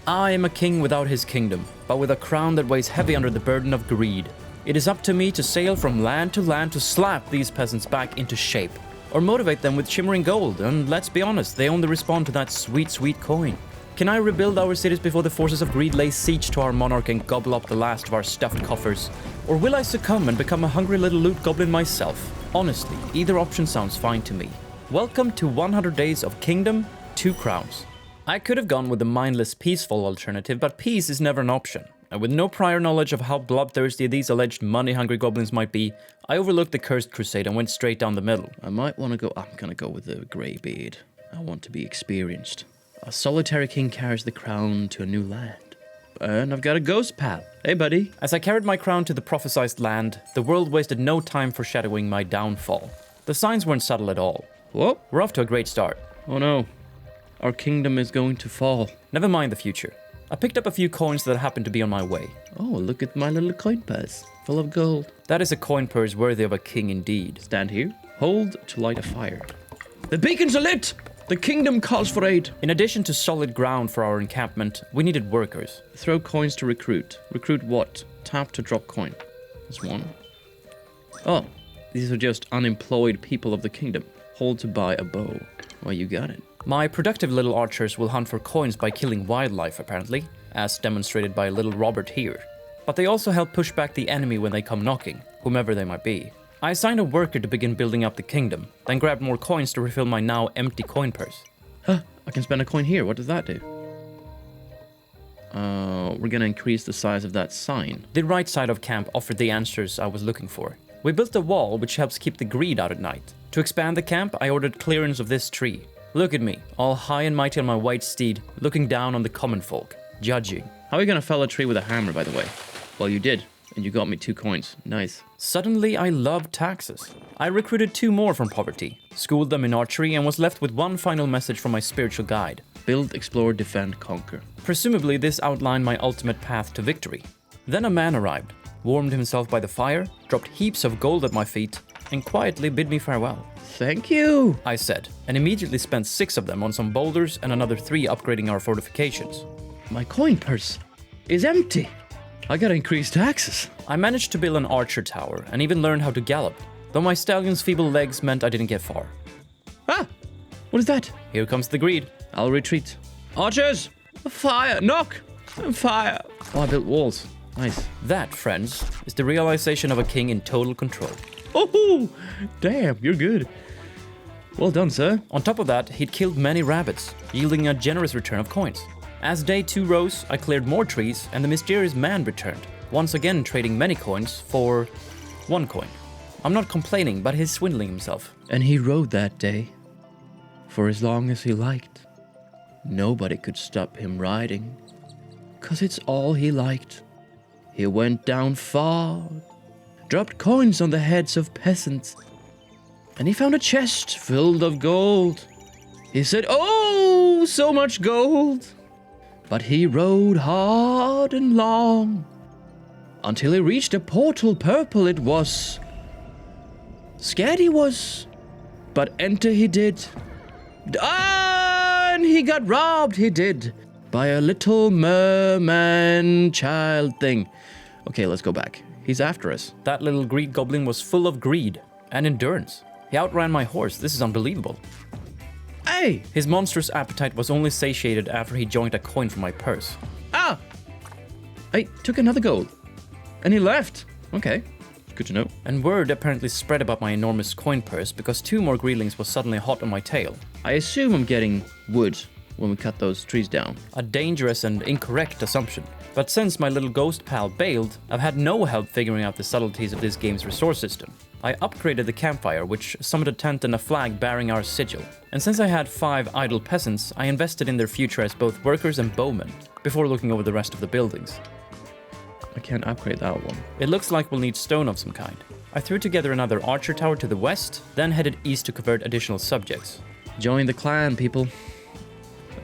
I am a king without his kingdom, but with a crown that weighs heavy under the burden of greed. It is up to me to sail from land to slap these peasants back into shape, or motivate them with shimmering gold, and let's be honest, they only respond to that sweet, sweet coin. Can I rebuild our cities before the forces of greed lay siege to our monarch and gobble up the last of our stuffed coffers? Or will I succumb and become a hungry little loot goblin myself? Honestly, either option sounds fine to me. Welcome to 100 Days of Kingdom, 2 Crowns. I could have gone with the mindless, peaceful alternative, but peace is never an option. And with no prior knowledge of how bloodthirsty these alleged money-hungry goblins might be, I overlooked the cursed crusade and went straight down the middle. I'm gonna go with the grey beard. I want to be experienced. A solitary king carries the crown to a new land. And I've got a ghost pal. Hey, buddy. As I carried my crown to the prophesized land, the world wasted no time foreshadowing my downfall. The signs weren't subtle at all. Whoa, we're off to a great start. Oh no, our kingdom is going to fall. Never mind the future. I picked up a few coins that happened to be on my way. Oh, look at my little coin purse, full of gold. That is a coin purse worthy of a king indeed. Stand here. Hold to light a fire. The beacons are lit! The kingdom calls for aid. In addition to solid ground for our encampment, we needed workers. Throw coins to recruit. Recruit what? Tap to drop coin. That's one. Oh, these are just unemployed people of the kingdom. Hold to buy a bow. Well, you got it. My productive little archers will hunt for coins by killing wildlife, apparently, as demonstrated by little Robert here. But they also help push back the enemy when they come knocking, whomever they might be. I assigned a worker to begin building up the kingdom, then grabbed more coins to refill my now empty coin purse. Huh, I can spend a coin here. What does that do? We're gonna increase the size of that sign. The right side of camp offered the answers I was looking for. We built a wall which helps keep the greed out at night. To expand the camp, I ordered clearance of this tree. Look at me, all high and mighty on my white steed, looking down on the common folk, judging. How are you gonna fell a tree with a hammer, by the way? Well, you did. And you got me 2 coins. Nice. Suddenly, I loved taxes. I recruited 2 more from poverty, schooled them in archery, and was left with one final message from my spiritual guide. Build, explore, defend, conquer. Presumably, this outlined my ultimate path to victory. Then a man arrived, warmed himself by the fire, dropped heaps of gold at my feet, and quietly bid me farewell. Thank you, I said, and immediately spent 6 of them on some boulders and another 3 upgrading our fortifications. My coin purse is empty. I gotta increase taxes. I managed to build an archer tower and even learned how to gallop, though my stallion's feeble legs meant I didn't get far. Ah! What is that? Here comes the greed. I'll retreat. Archers! Fire! Knock! Fire! Oh, I built walls. Nice. That, friends, is the realization of a king in total control. Oh, damn, you're good. Well done, sir. On top of that, he'd killed many rabbits, yielding a generous return of coins. As day 2 rose, I cleared more trees, and the mysterious man returned, once again trading many coins for 1 coin. I'm not complaining, but he's swindling himself. And he rode that day for as long as he liked. Nobody could stop him riding, 'cause it's all he liked. He went down far, dropped coins on the heads of peasants, and he found a chest filled of gold. He said, "Oh, so much gold!" But he rode hard and long, until he reached a portal, purple it was. Scared he was, but enter he did. And he got robbed, he did, by a little merman child thing. Okay, let's go back. He's after us. That little greed goblin was full of greed and endurance. He outran my horse. This is unbelievable. Hey! His monstrous appetite was only satiated after he joined a coin from my purse. Ah! I took another gold. And he left. Okay, good to know. And word apparently spread about my enormous coin purse because 2 more greedlings was suddenly hot on my tail. I assume I'm getting wood when we cut those trees down. A dangerous and incorrect assumption. But since my little ghost pal bailed, I've had no help figuring out the subtleties of this game's resource system. I upgraded the campfire, which summoned a tent and a flag bearing our sigil. And since I had 5 idle peasants, I invested in their future as both workers and bowmen, before looking over the rest of the buildings. I can't upgrade that one. It looks like we'll need stone of some kind. I threw together another archer tower to the west, then headed east to convert additional subjects. Join the clan, people.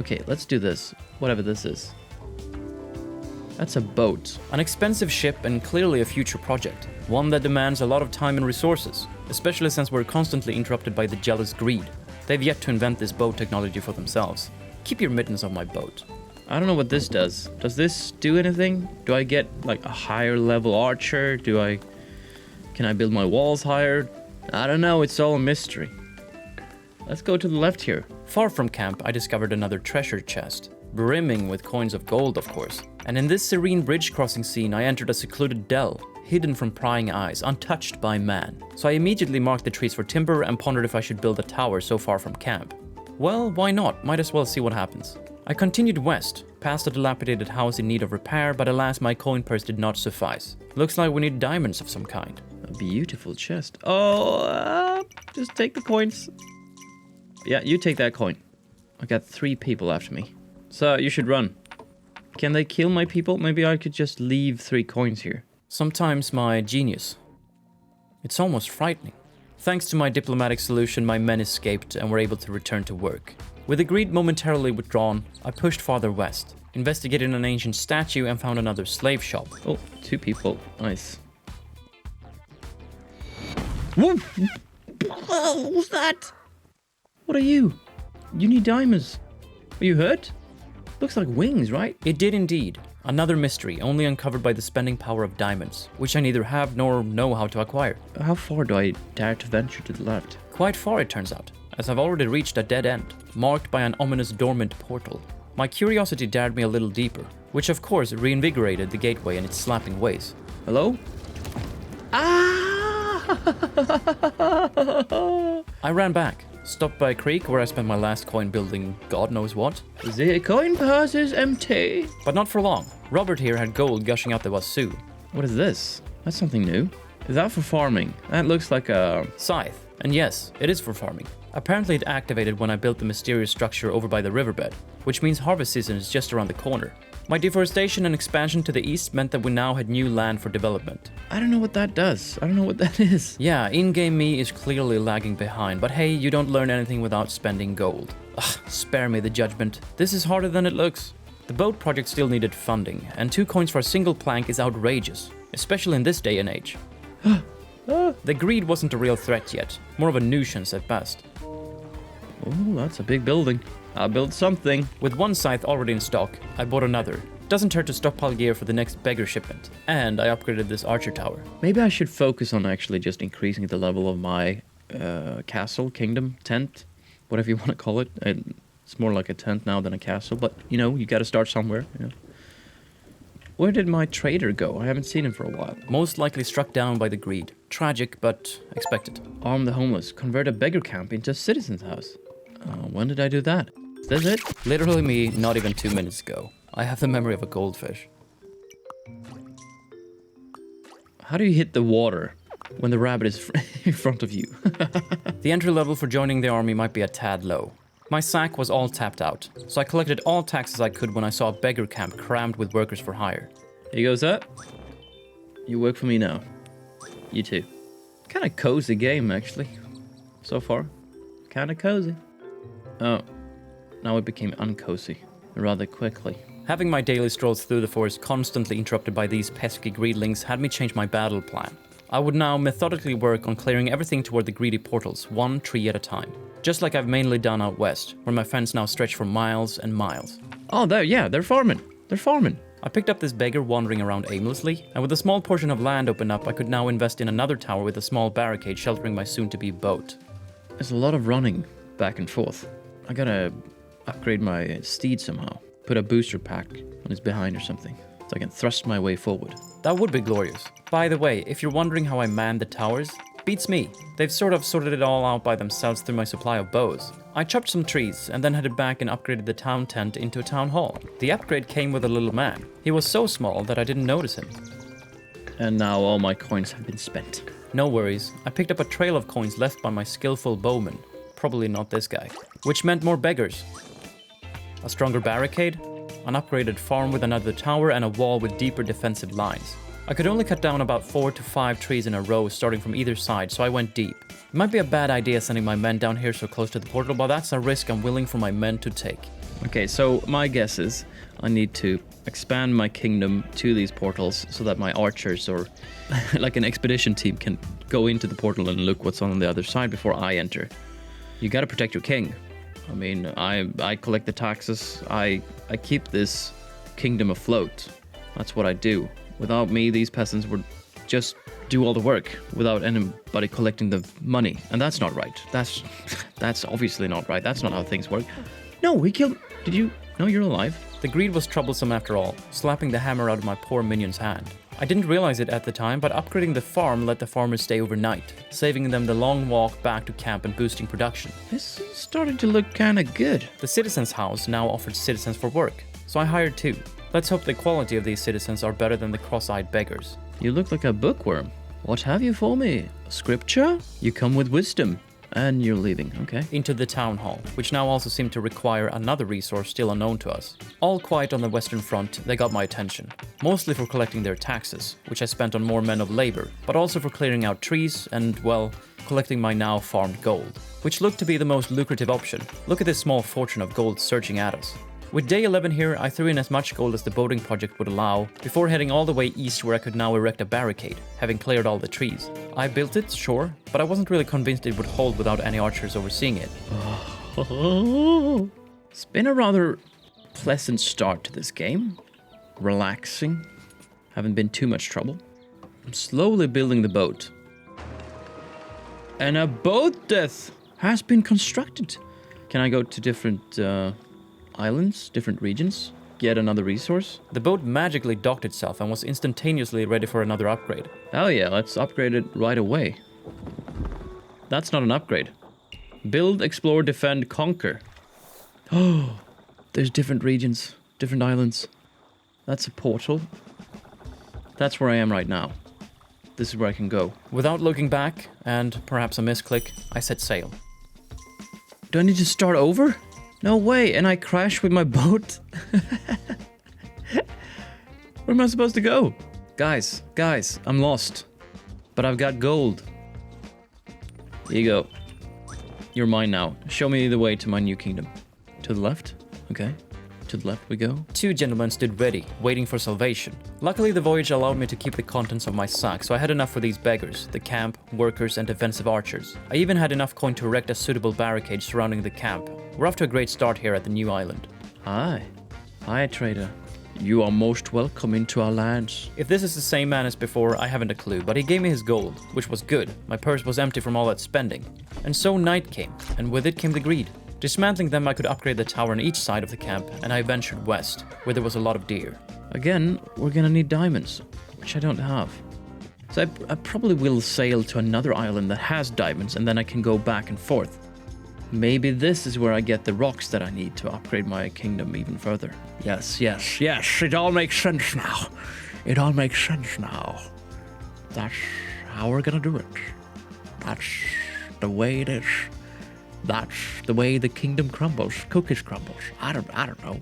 Okay, let's do this, whatever this is. That's a boat. An expensive ship and clearly a future project. One that demands a lot of time and resources, especially since we're constantly interrupted by the jealous greed. They've yet to invent this boat technology for themselves. Keep your mittens on my boat. I don't know what this does. Does this do anything? Do I get like a higher level archer? Can I build my walls higher? I don't know, it's all a mystery. Let's go to the left here. Far from camp, I discovered another treasure chest, brimming with coins of gold, of course. And in this serene bridge crossing scene, I entered a secluded dell, hidden from prying eyes, untouched by man. So I immediately marked the trees for timber and pondered if I should build a tower so far from camp. Well, why not? Might as well see what happens. I continued west, past a dilapidated house in need of repair, but alas, my coin purse did not suffice. Looks like we need diamonds of some kind. A beautiful chest. Oh, just take the coins. Yeah, you take that coin. I got 3 people after me. So, you should run. Can they kill my people? Maybe I could just leave 3 coins here. Sometimes my genius. It's almost frightening. Thanks to my diplomatic solution, my men escaped and were able to return to work. With the greed momentarily withdrawn, I pushed farther west, investigated an ancient statue and found another slave shop. Oh, 2 people. Nice. Whoa! What was that? What are you? You need diamonds. Are you hurt? Looks like wings, right? It did indeed. Another mystery, only uncovered by the spending power of diamonds, which I neither have nor know how to acquire. How far do I dare to venture to the left? Quite far, it turns out, as I've already reached a dead end, marked by an ominous dormant portal. My curiosity dared me a little deeper, which of course reinvigorated the gateway and its slapping ways. Hello? Ah! I ran back, stopped by a creek where I spent my last coin building God knows what. The coin purse is empty. But not for long. Robert here had gold gushing out the wazoo. What is this? That's something new. Is that for farming? That looks like a scythe. And yes, it is for farming. Apparently it activated when I built the mysterious structure over by the riverbed, which means harvest season is just around the corner. My deforestation and expansion to the east meant that we now had new land for development. I don't know what that does. I don't know what that is. Yeah, in-game me is clearly lagging behind, but hey, you don't learn anything without spending gold. Ugh, spare me the judgment. This is harder than it looks. The boat project still needed funding, and 2 coins for a single plank is outrageous, especially in this day and age. The greed wasn't a real threat yet, more of a nuisance at best. Oh, that's a big building. I'll build something. With 1 scythe already in stock, I bought another. Doesn't hurt to stockpile gear for the next beggar shipment. And I upgraded this archer tower. Maybe I should focus on actually just increasing the level of my castle, kingdom, tent, whatever you want to call it. It's more like a tent now than a castle, but you know, you gotta start somewhere. You know. Where did my trader go? I haven't seen him for a while. Most likely struck down by the greed. Tragic, but expected. Arm the homeless. Convert a beggar camp into a citizen's house. When did I do that? Is this it? Literally me, not even 2 minutes ago. I have the memory of a goldfish. How do you hit the water when the rabbit is in front of you? The entry level for joining the army might be a tad low. My sack was all tapped out, so I collected all taxes I could when I saw a beggar camp crammed with workers for hire. Here you go, sir. You work for me now. You too. Kind of cozy game, actually. So far. Kind of cozy. Oh. Now it became uncozy. Rather quickly. Having my daily strolls through the forest constantly interrupted by these pesky greedlings had me change my battle plan. I would now methodically work on clearing everything toward the greedy portals, 1 tree at a time. Just like I've mainly done out west, where my fence now stretch for miles and miles. Oh, they're farming. They're farming. I picked up this beggar wandering around aimlessly, and with a small portion of land opened up, I could now invest in another tower with a small barricade sheltering my soon-to-be boat. There's a lot of running back and forth. I gotta upgrade my steed somehow. Put a booster pack on his behind or something, so I can thrust my way forward. That would be glorious. By the way, if you're wondering how I manned the towers, beats me. They've sort of sorted it all out by themselves through my supply of bows. I chopped some trees and then headed back and upgraded the town tent into a town hall. The upgrade came with a little man. He was so small that I didn't notice him. And now all my coins have been spent. No worries. I picked up a trail of coins left by my skillful bowman. Probably not this guy. Which meant more beggars. A stronger barricade, an upgraded farm with another tower, and a wall with deeper defensive lines. I could only cut down about 4 to 5 trees in a row starting from either side, so I went deep. It might be a bad idea sending my men down here so close to the portal, but that's a risk I'm willing for my men to take. Okay, so my guess is I need to expand my kingdom to these portals so that my archers or like an expedition team can go into the portal and look what's on the other side before I enter. You gotta protect your king. I mean, I collect the taxes. I keep this kingdom afloat. That's what I do. Without me, these peasants would just do all the work without anybody collecting the money. And that's not right. That's obviously not right. That's not how things work. No, we killed... Did you... No, you're alive. The greed was troublesome after all, slapping the hammer out of my poor minion's hand. I didn't realize it at the time, but upgrading the farm let the farmers stay overnight, saving them the long walk back to camp and boosting production. This is starting to look kinda good. The citizens' house now offered citizens for work, so I hired 2. Let's hope the quality of these citizens are better than the cross-eyed beggars. You look like a bookworm. What have you for me? Scripture? You come with wisdom. And you're leaving, okay? Into the town hall, which now also seemed to require another resource still unknown to us. All quiet on the western front, they got my attention. Mostly for collecting their taxes, which I spent on more men of labor, but also for clearing out trees and, well, collecting my now farmed gold, which looked to be the most lucrative option. Look at this small fortune of gold surging at us. With day 11 here, I threw in as much gold as the boating project would allow, before heading all the way east where I could now erect a barricade, having cleared all the trees. I built it, sure, but I wasn't really convinced it would hold without any archers overseeing it. It's been a rather pleasant start to this game. Relaxing. Haven't been too much trouble. I'm slowly building the boat. And a boat death has been constructed. Can I go to different islands, different regions, get another resource? The boat magically docked itself and was instantaneously ready for another upgrade. Oh yeah, let's upgrade it right away. That's not an upgrade. Build, explore, defend, conquer. Oh, there's different regions, different islands. That's a portal. That's where I am right now. This is where I can go. Without looking back, and perhaps a misclick, I set sail. Do I need to start over? No way, and I crashed with my boat? Where am I supposed to go? Guys, I'm lost. But I've got gold. Here you go. You're mine now. Show me the way to my new kingdom. To the left? Okay. To the left we go. 2 gentlemen stood ready, waiting for salvation. Luckily, the voyage allowed me to keep the contents of my sack, so I had enough for these beggars, the camp, workers, and defensive archers. I even had enough coin to erect a suitable barricade surrounding the camp. We're off to a great start here at the new island. Hi, trader. You are most welcome into our lands. If this is the same man as before, I haven't a clue, but he gave me his gold, which was good. My purse was empty from all that spending. And so night came, and with it came the greed. Dismantling them, I could upgrade the tower on each side of the camp, and I ventured west, where there was a lot of deer. Again, we're gonna need diamonds, which I don't have. So I probably will sail to another island that has diamonds, and then I can go back and forth. Maybe this is where I get the rocks that I need to upgrade my kingdom even further. Yes, it all makes sense now. It all makes sense now. That's how we're gonna do it. That's the way it is. That's the way the kingdom crumbles. Cookies crumbles. I don't know.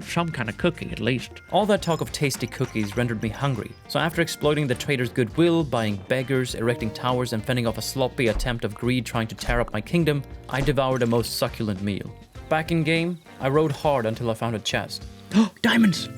Some kind of cookie, at least. All that talk of tasty cookies rendered me hungry. So after exploiting the trader's goodwill, buying beggars, erecting towers, and fending off a sloppy attempt of greed trying to tear up my kingdom, I devoured a most succulent meal. Back in game, I rode hard until I found a chest. Oh, diamonds!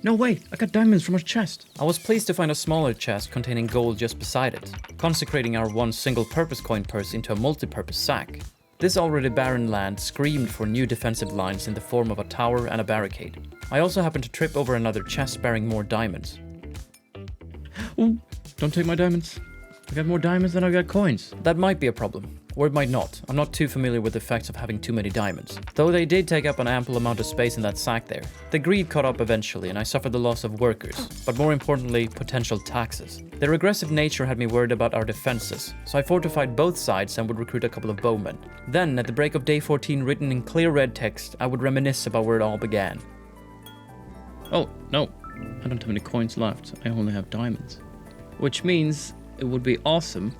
No way, I got diamonds from a chest. I was pleased to find a smaller chest containing gold just beside it, consecrating our one single-purpose coin purse into a multi-purpose sack. This already barren land screamed for new defensive lines in the form of a tower and a barricade. I also happened to trip over another chest bearing more diamonds. Ooh, don't take my diamonds. I got more diamonds than I got coins. That might be a problem, or it might not. I'm not too familiar with the effects of having too many diamonds. Though they did take up an ample amount of space in that sack there. The greed caught up eventually, and I suffered the loss of workers, but more importantly, potential taxes. Their aggressive nature had me worried about our defenses, so I fortified both sides and would recruit a couple of bowmen. Then, at the break of day 14, written in clear red text, I would reminisce about where it all began. Oh, no. I don't have any coins left. I only have diamonds. Which means it would be awesome,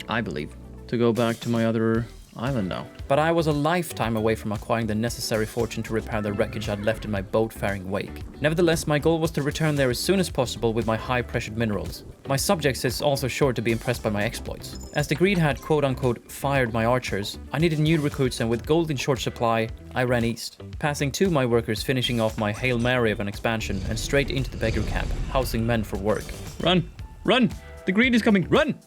I believe, to go back to my other island now. But I was a lifetime away from acquiring the necessary fortune to repair the wreckage I'd left in my boat-faring wake. Nevertheless, my goal was to return there as soon as possible with my high-pressured minerals. My subjects is also sure to be impressed by my exploits. As the greed had quote-unquote fired my archers, I needed new recruits, and with gold in short supply, I ran east, passing 2 of my workers, finishing off my Hail Mary of an expansion, and straight into the beggar camp, housing men for work. Run! Run! The greed is coming! Run!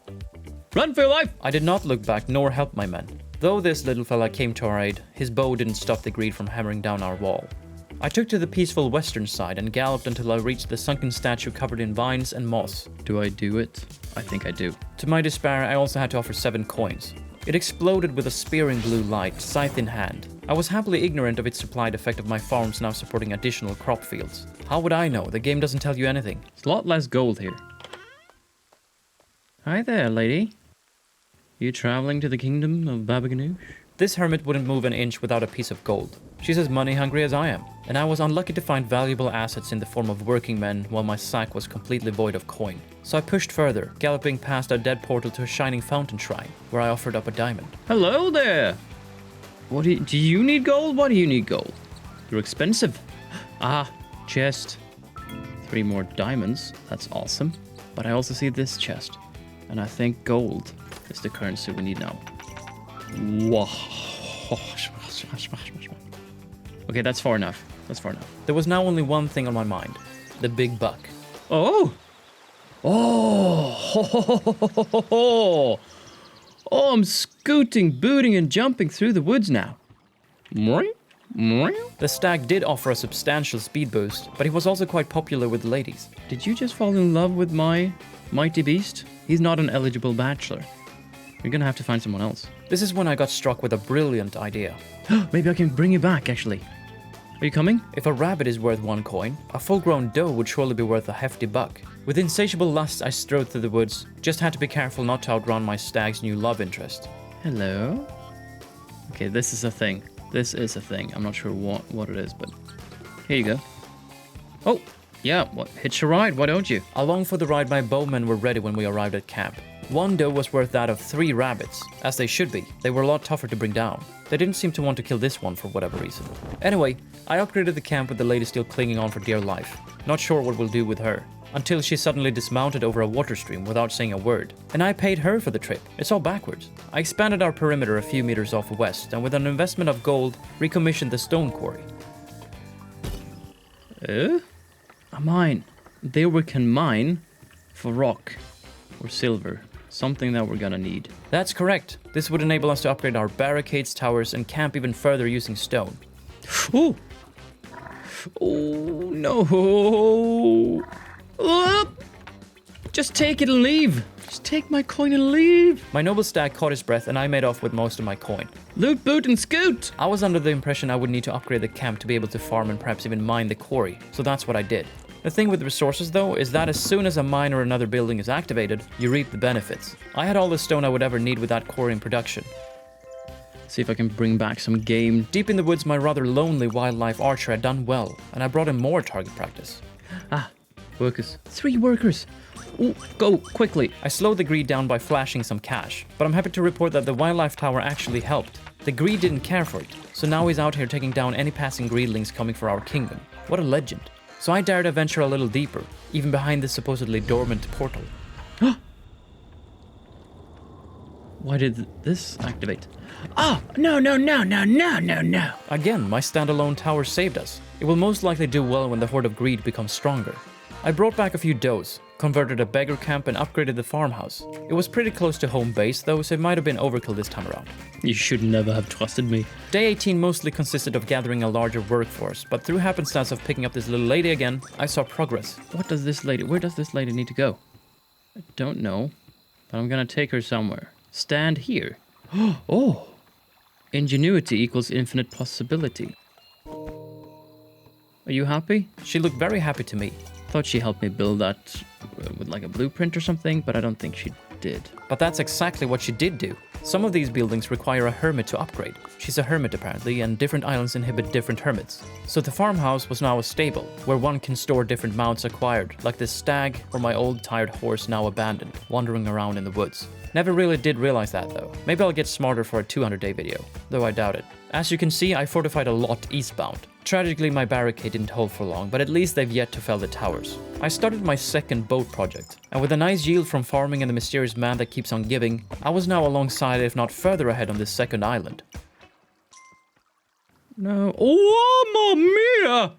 Run for your life! I did not look back nor help my men. Though this little fella came to our aid, his bow didn't stop the greed from hammering down our wall. I took to the peaceful western side and galloped until I reached the sunken statue covered in vines and moss. Do I do it? I think I do. To my despair, I also had to offer 7 coins. It exploded with a spearing blue light, scythe in hand. I was happily ignorant of its supplied effect of my farms now supporting additional crop fields. How would I know? The game doesn't tell you anything. It's a lot less gold here. Hi there, lady. You traveling to the kingdom of Babaganush? This hermit wouldn't move an inch without a piece of gold. She's as money hungry as I am, and I was unlucky to find valuable assets in the form of working men while my sack was completely void of coin. So I pushed further, galloping past a dead portal to a shining fountain shrine, where I offered up a diamond. Hello there! Do you need gold? Why do you need gold? You're expensive. Ah, chest. 3 more diamonds. That's awesome. But I also see this chest, and I think gold is the currency we need now. Whoa. Okay, that's far enough. That's far enough. There was now only one thing on my mind. The big buck. Oh! Oh! Oh, I'm scooting, booting, and jumping through the woods now. The stag did offer a substantial speed boost, but he was also quite popular with ladies. Did you just fall in love with my mighty beast? He's not an eligible bachelor. You're gonna have to find someone else. This is when I got struck with a brilliant idea. Maybe I can bring you back, actually. Are you coming? If a rabbit is worth 1 coin, a full-grown doe would surely be worth a hefty buck. With insatiable lust, I strode through the woods. Just had to be careful not to outrun my stag's new love interest. Hello? Okay, this is a thing. This is a thing. I'm not sure what it is, but here you go. Oh, yeah, hitch a ride, why don't you? Along for the ride, my bowmen were ready when we arrived at camp. 1 doe was worth that of 3 rabbits, as they should be. They were a lot tougher to bring down. They didn't seem to want to kill this one for whatever reason. Anyway, I upgraded the camp with the lady still clinging on for dear life. Not sure what we'll do with her. Until she suddenly dismounted over a water stream without saying a word. And I paid her for the trip. It's all backwards. I expanded our perimeter a few meters off west, and with an investment of gold, recommissioned the stone quarry. A mine. There we can mine for rock or silver. Something that we're gonna need. That's correct. This would enable us to upgrade our barricades, towers, and camp even further using stone. Ooh! Oh, no! Just take it and leave! Just take my coin and leave! My noble stag caught his breath, and I made off with most of my coin. Loot, boot, and scoot! I was under the impression I would need to upgrade the camp to be able to farm and perhaps even mine the quarry, so that's what I did. The thing with resources, though, is that as soon as a mine or another building is activated, you reap the benefits. I had all the stone I would ever need with that quarry in production. See if I can bring back some game. Deep in the woods, my rather lonely wildlife archer had done well, and I brought him more target practice. Ah, workers. 3 workers! Ooh, go, quickly! I slowed the greed down by flashing some cash, but I'm happy to report that the wildlife tower actually helped. The greed didn't care for it, so now he's out here taking down any passing greedlings coming for our kingdom. What a legend. So I dared to venture a little deeper, even behind this supposedly dormant portal. Why did this activate? Ah! No! Again, my standalone tower saved us. It will most likely do well when the horde of greed becomes stronger. I brought back a few does, converted a beggar camp, and upgraded the farmhouse. It was pretty close to home base though, so it might have been overkill this time around. You should never have trusted me. Day 18 mostly consisted of gathering a larger workforce, but through happenstance of picking up this little lady again, I saw progress. Where does this lady need to go? I don't know, but I'm gonna take her somewhere. Stand here. Oh! Ingenuity equals infinite possibility. Are you happy? She looked very happy to me. Thought she helped me build that with like a blueprint or something, but I don't think she did. But that's exactly what she did do. Some of these buildings require a hermit to upgrade. She's a hermit apparently, and different islands inhibit different hermits. So the farmhouse was now a stable, where one can store different mounts acquired, like this stag or my old tired horse now abandoned, wandering around in the woods. Never really did realize that though. Maybe I'll get smarter for a 200-day video, though I doubt it. As you can see, I fortified a lot eastbound. Tragically, my barricade didn't hold for long, but at least they've yet to fell the towers. I started my second boat project, and with a nice yield from farming and the mysterious man that keeps on giving, I was now alongside, if not further ahead on this second island. No. Oh, mamma mia!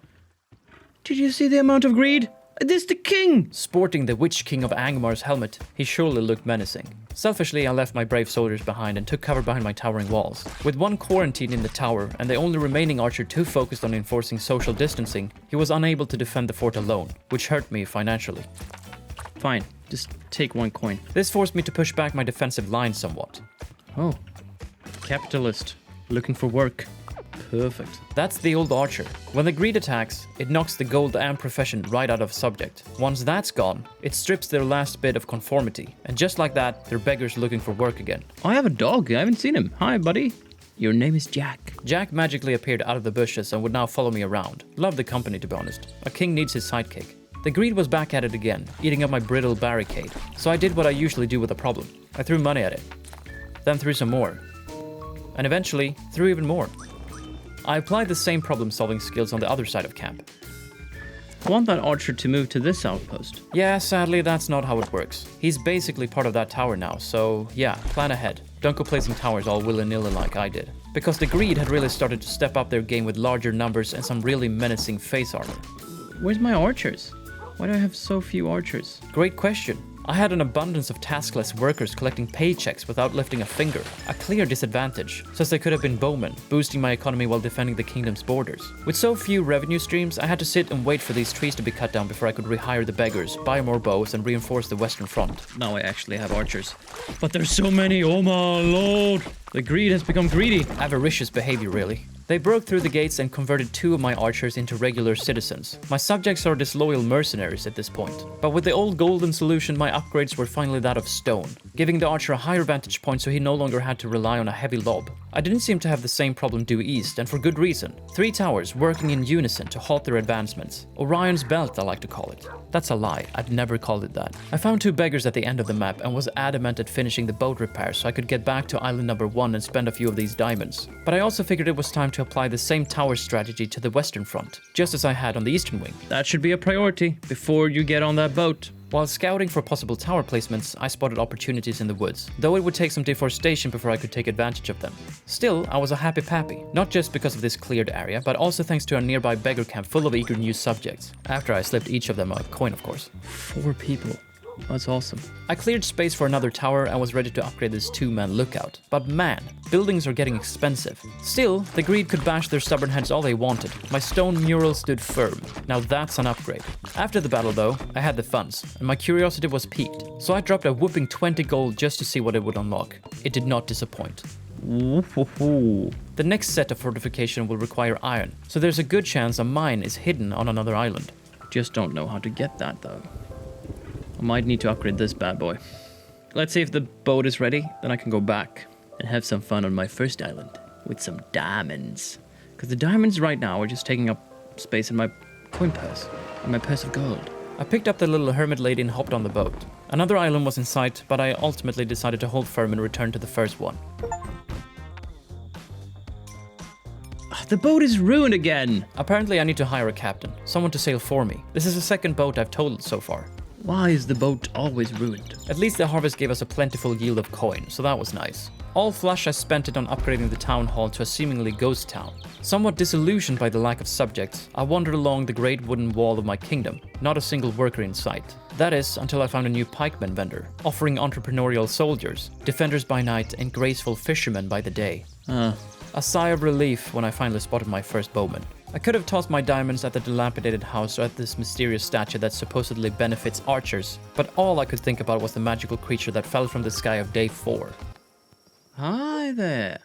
Did you see the amount of greed? This the king! Sporting the Witch King of Angmar's helmet, he surely looked menacing. Selfishly, I left my brave soldiers behind and took cover behind my towering walls. With one quarantined in the tower and the only remaining archer too focused on enforcing social distancing, he was unable to defend the fort alone, which hurt me financially. Fine, just take 1 coin. This forced me to push back my defensive line somewhat. Oh, capitalist, looking for work. Perfect. That's the old archer. When the greed attacks, it knocks the gold and profession right out of subject. Once that's gone, it strips their last bit of conformity. And just like that, they're beggars looking for work again. I have a dog. I haven't seen him. Hi, buddy. Your name is Jack. Jack magically appeared out of the bushes and would now follow me around. Loved the company, to be honest. A king needs his sidekick. The greed was back at it again, eating up my brittle barricade. So I did what I usually do with a problem. I threw money at it. Then threw some more. And eventually, threw even more. I applied the same problem-solving skills on the other side of camp. I want that archer to move to this outpost. Yeah, sadly, that's not how it works. He's basically part of that tower now, so yeah, plan ahead. Don't go placing towers all willy-nilly like I did. Because the greed had really started to step up their game with larger numbers and some really menacing face armor. Where's my archers? Why do I have so few archers? Great question. I had an abundance of taskless workers collecting paychecks without lifting a finger. A clear disadvantage, since they could have been bowmen, boosting my economy while defending the kingdom's borders. With so few revenue streams, I had to sit and wait for these trees to be cut down before I could rehire the beggars, buy more bows, and reinforce the western front. Now I actually have archers. But there's so many, oh my lord! The greed has become greedy. Avaricious behavior, really. They broke through the gates and converted 2 of my archers into regular citizens. My subjects are disloyal mercenaries at this point. But with the old golden solution, my upgrades were finally that of stone, giving the archer a higher vantage point so he no longer had to rely on a heavy lob. I didn't seem to have the same problem due east, and for good reason. 3 towers working in unison to halt their advancements. Orion's belt, I like to call it. That's a lie, I'd never called it that. I found 2 beggars at the end of the map and was adamant at finishing the boat repair so I could get back to island number 1 and spend a few of these diamonds. But I also figured it was time to apply the same tower strategy to the western front, just as I had on the eastern wing. That should be a priority before you get on that boat. While scouting for possible tower placements, I spotted opportunities in the woods, though it would take some deforestation before I could take advantage of them. Still, I was a happy pappy, not just because of this cleared area, but also thanks to a nearby beggar camp full of eager new subjects, after I slipped each of them a coin, of course. 4 people. That's awesome. I cleared space for another tower and was ready to upgrade this 2-man lookout. But man, buildings are getting expensive. Still, the greed could bash their stubborn heads all they wanted. My stone mural stood firm. Now that's an upgrade. After the battle though, I had the funds, and my curiosity was piqued. So I dropped a whooping 20 gold just to see what it would unlock. It did not disappoint. Ooh. The next set of fortification will require iron, so there's a good chance a mine is hidden on another island. Just don't know how to get that though. I might need to upgrade this bad boy. Let's see if the boat is ready, then I can go back and have some fun on my first island with some diamonds. Because the diamonds right now are just taking up space in my coin purse, and my purse of gold. I picked up the little hermit lady and hopped on the boat. Another island was in sight, but I ultimately decided to hold firm and return to the first one. The boat is ruined again! Apparently I need to hire a captain, someone to sail for me. This is the second boat I've totaled so far. Why is the boat always ruined? At least the harvest gave us a plentiful yield of coin, so that was nice. All flush, I spent it on upgrading the town hall to a seemingly ghost town. Somewhat disillusioned by the lack of subjects, I wandered along the great wooden wall of my kingdom, not a single worker in sight. That is, until I found a new pikemen vendor, offering entrepreneurial soldiers, defenders by night and graceful fishermen by the day. A sigh of relief when I finally spotted my first bowman. I could have tossed my diamonds at the dilapidated house or at this mysterious statue that supposedly benefits archers, but all I could think about was the magical creature that fell from the sky of day 4. Hi there.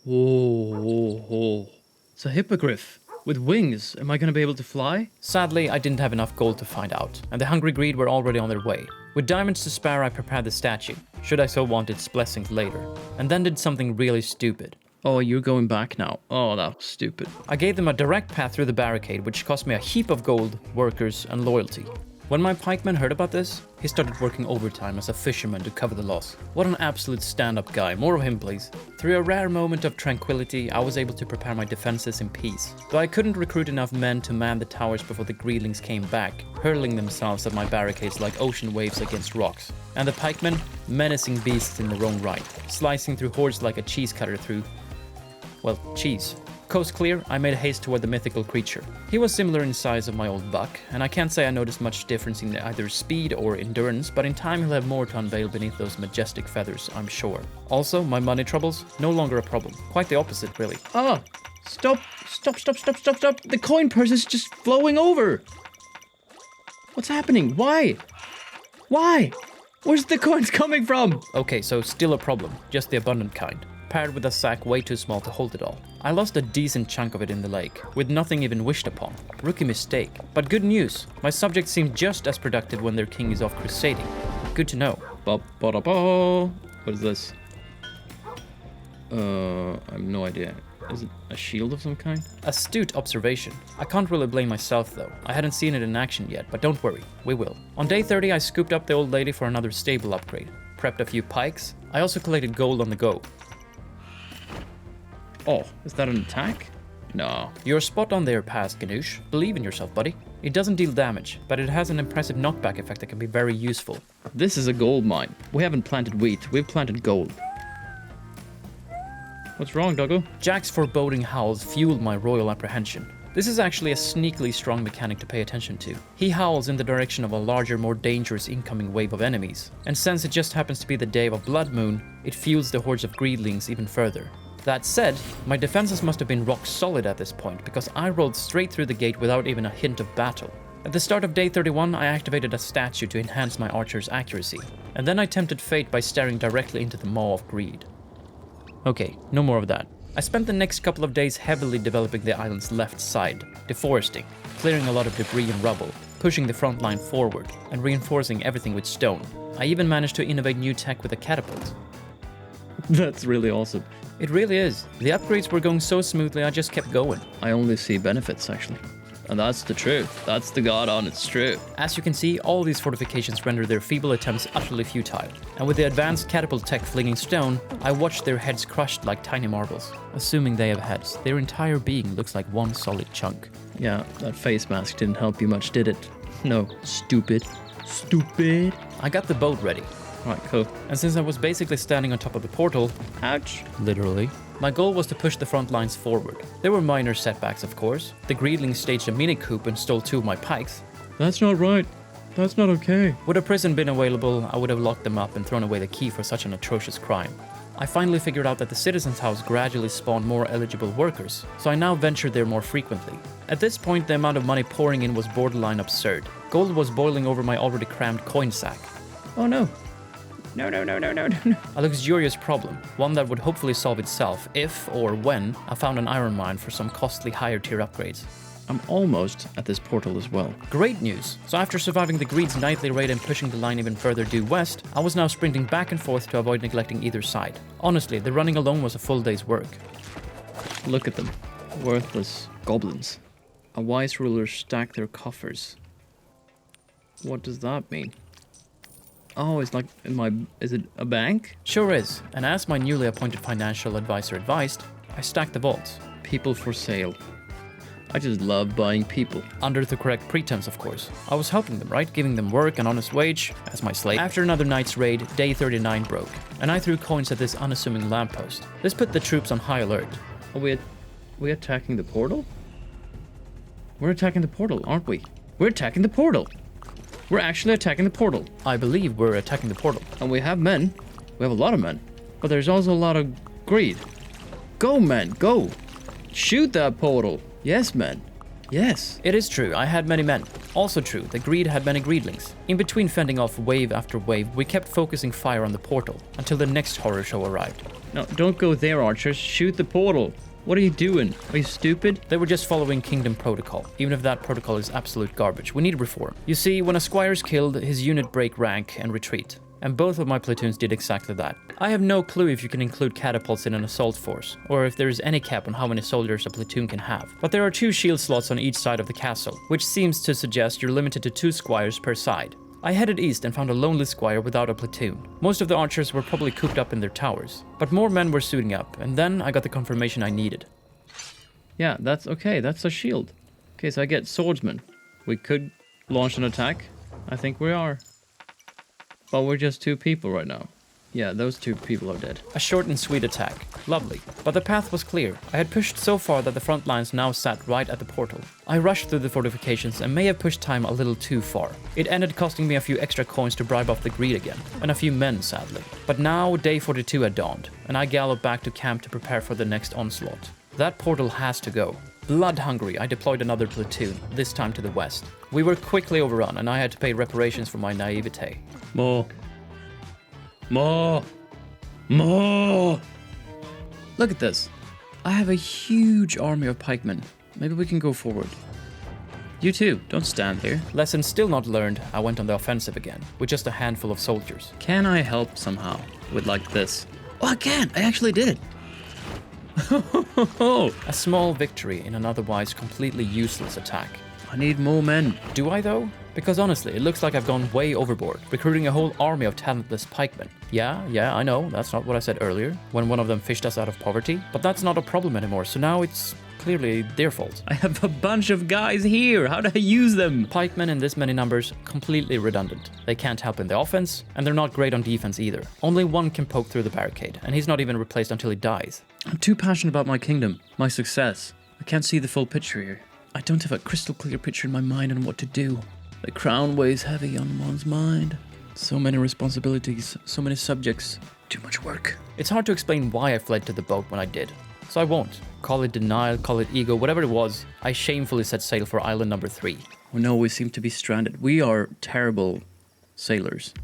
Whoa. It's a hippogriff with wings. Am I going to be able to fly? Sadly, I didn't have enough gold to find out, and the hungry greed were already on their way. With diamonds to spare, I prepared the statue, should I so want its blessings later, and then did something really stupid. Oh, you're going back now. Oh, that was stupid. I gave them a direct path through the barricade, which cost me a heap of gold, workers, and loyalty. When my pikeman heard about this, he started working overtime as a fisherman to cover the loss. What an absolute stand-up guy. More of him, please. Through a rare moment of tranquility, I was able to prepare my defenses in peace. Though I couldn't recruit enough men to man the towers before the greedlings came back, hurling themselves at my barricades like ocean waves against rocks. And the pikemen, menacing beasts in their own right, slicing through hordes like a cheese cutter through, well, cheese. Coast clear, I made haste toward the mythical creature. He was similar in size of my old buck, and I can't say I noticed much difference in either speed or endurance, but in time he'll have more to unveil beneath those majestic feathers, I'm sure. Also, my money troubles, no longer a problem. Quite the opposite, really. Ah! Stop! The coin purse is just flowing over! What's happening? Why? Where's the coins coming from? Okay, so still a problem, just the abundant kind. Paired with a sack way too small to hold it all. I lost a decent chunk of it in the lake, with nothing even wished upon. Rookie mistake. But good news, my subjects seem just as productive when their king is off crusading. Good to know. What is this? I have no idea. Is it a shield of some kind? Astute observation. I can't really blame myself though. I hadn't seen it in action yet, but don't worry, we will. On day 30 I scooped up the old lady for another stable upgrade. Prepped a few pikes. I also collected gold on the go. Oh, is that an attack? No. You're spot on there, Babaganush. Believe in yourself, buddy. It doesn't deal damage, but it has an impressive knockback effect that can be very useful. This is a gold mine. We haven't planted wheat, we've planted gold. What's wrong, doggo? Jack's foreboding howls fueled my royal apprehension. This is actually a sneakily strong mechanic to pay attention to. He howls in the direction of a larger, more dangerous incoming wave of enemies, and since it just happens to be the day of a blood moon, it fuels the hordes of greedlings even further. That said, my defenses must have been rock solid at this point, because I rolled straight through the gate without even a hint of battle. At the start of day 31, I activated a statue to enhance my archer's accuracy, and then I tempted fate by staring directly into the maw of greed. Okay, no more of that. I spent the next couple of days heavily developing the island's left side, deforesting, clearing a lot of debris and rubble, pushing the front line forward, and reinforcing everything with stone. I even managed to innovate new tech with a catapult. That's really awesome. It really is. The upgrades were going so smoothly I just kept going. I only see benefits, actually. And that's the truth. That's the god honest truth. As you can see, all these fortifications render their feeble attempts utterly futile. And with the advanced catapult tech flinging stone, I watched their heads crushed like tiny marbles. Assuming they have heads, their entire being looks like one solid chunk. Yeah, that face mask didn't help you much, did it? No, stupid. Stupid. I got the boat ready. Alright, cool. And since I was basically standing on top of the portal, Ouch. literally, my goal was to push the front lines forward. There were minor setbacks, of course. The greedlings staged a mini coup and stole 2 of my pikes. That's not right. That's not okay. Would a prison been available, I would have locked them up and thrown away the key for such an atrocious crime. I finally figured out that the citizens' house gradually spawned more eligible workers, so I now ventured there more frequently. At this point, the amount of money pouring in was borderline absurd. Gold was boiling over my already crammed coin sack. Oh no. No. A luxurious problem, one that would hopefully solve itself if or when I found an iron mine for some costly higher tier upgrades. I'm almost at this portal as well. Great news! So after surviving the greed's nightly raid and pushing the line even further due west, I was now sprinting back and forth to avoid neglecting either side. Honestly, the running alone was a full day's work. Look at them. Worthless goblins. A wise ruler stacked their coffers. What does that mean? Oh, it's like is it a bank? Sure is, and as my newly appointed financial advisor advised, I stacked the vaults. People for sale. I just love buying people. Under the correct pretense, of course. I was helping them, right? Giving them work and honest wage as my slave. After another night's raid, day 39 broke, and I threw coins at this unassuming lamppost. This put the troops on high alert. Are we attacking the portal? We're attacking the portal, aren't we? We're attacking the portal! We're actually attacking the portal. I believe we're attacking the portal. And we have men. We have a lot of men. But there's also a lot of greed. Go, men, go! Shoot that portal! Yes, men. Yes. It is true, I had many men. Also true, the greed had many greedlings. In between fending off wave after wave, we kept focusing fire on the portal, until the next horror show arrived. No, don't go there, archers. Shoot the portal. What are you doing? Are you stupid? They were just following Kingdom protocol, even if that protocol is absolute garbage. We need reform. You see, when a squire is killed, his unit break rank and retreat. And both of my platoons did exactly that. I have no clue if you can include catapults in an assault force, or if there is any cap on how many soldiers a platoon can have. But there are 2 shield slots on each side of the castle, which seems to suggest you're limited to 2 squires per side. I headed east and found a lonely squire without a platoon. Most of the archers were probably cooped up in their towers, but more men were suiting up, and then I got the confirmation I needed. Yeah, that's okay. That's a shield. Okay, so I get swordsman. We could launch an attack. I think we are. But we're just 2 people right now. Yeah, those two people are dead. A short and sweet attack. Lovely. But the path was clear. I had pushed so far that the front lines now sat right at the portal. I rushed through the fortifications and may have pushed time a little too far. It ended costing me a few extra coins to bribe off the greed again, and a few men sadly. But now day 42 had dawned, and I galloped back to camp to prepare for the next onslaught. That portal has to go. Blood hungry, I deployed another platoon, this time to the west. We were quickly overrun, and I had to pay reparations for my naivete. More. More. More. Look at this. I have a huge army of pikemen. Maybe we can go forward. You too, don't stand here. Lesson still not learned, I went on the offensive again, with just a handful of soldiers. Can I help somehow with like this? Oh, I can! I actually did it! A small victory in an otherwise completely useless attack. I need more men. Do I though? Because honestly, it looks like I've gone way overboard, recruiting a whole army of talentless pikemen. Yeah, I know, that's not what I said earlier, when one of them fished us out of poverty. But that's not a problem anymore, so now it's clearly their fault. I have a bunch of guys here. How do I use them? Pikemen in this many numbers, completely redundant. They can't help in the offense, and they're not great on defense either. Only one can poke through the barricade, and he's not even replaced until he dies. I'm too passionate about my kingdom, my success. I can't see the full picture here. I don't have a crystal clear picture in my mind on what to do. The crown weighs heavy on one's mind. So many responsibilities, so many subjects, too much work. It's hard to explain why I fled to the boat when I did, so I won't. Call it denial, call it ego, whatever it was, I shamefully set sail for island number 3. Oh no, we seem to be stranded. We are terrible sailors,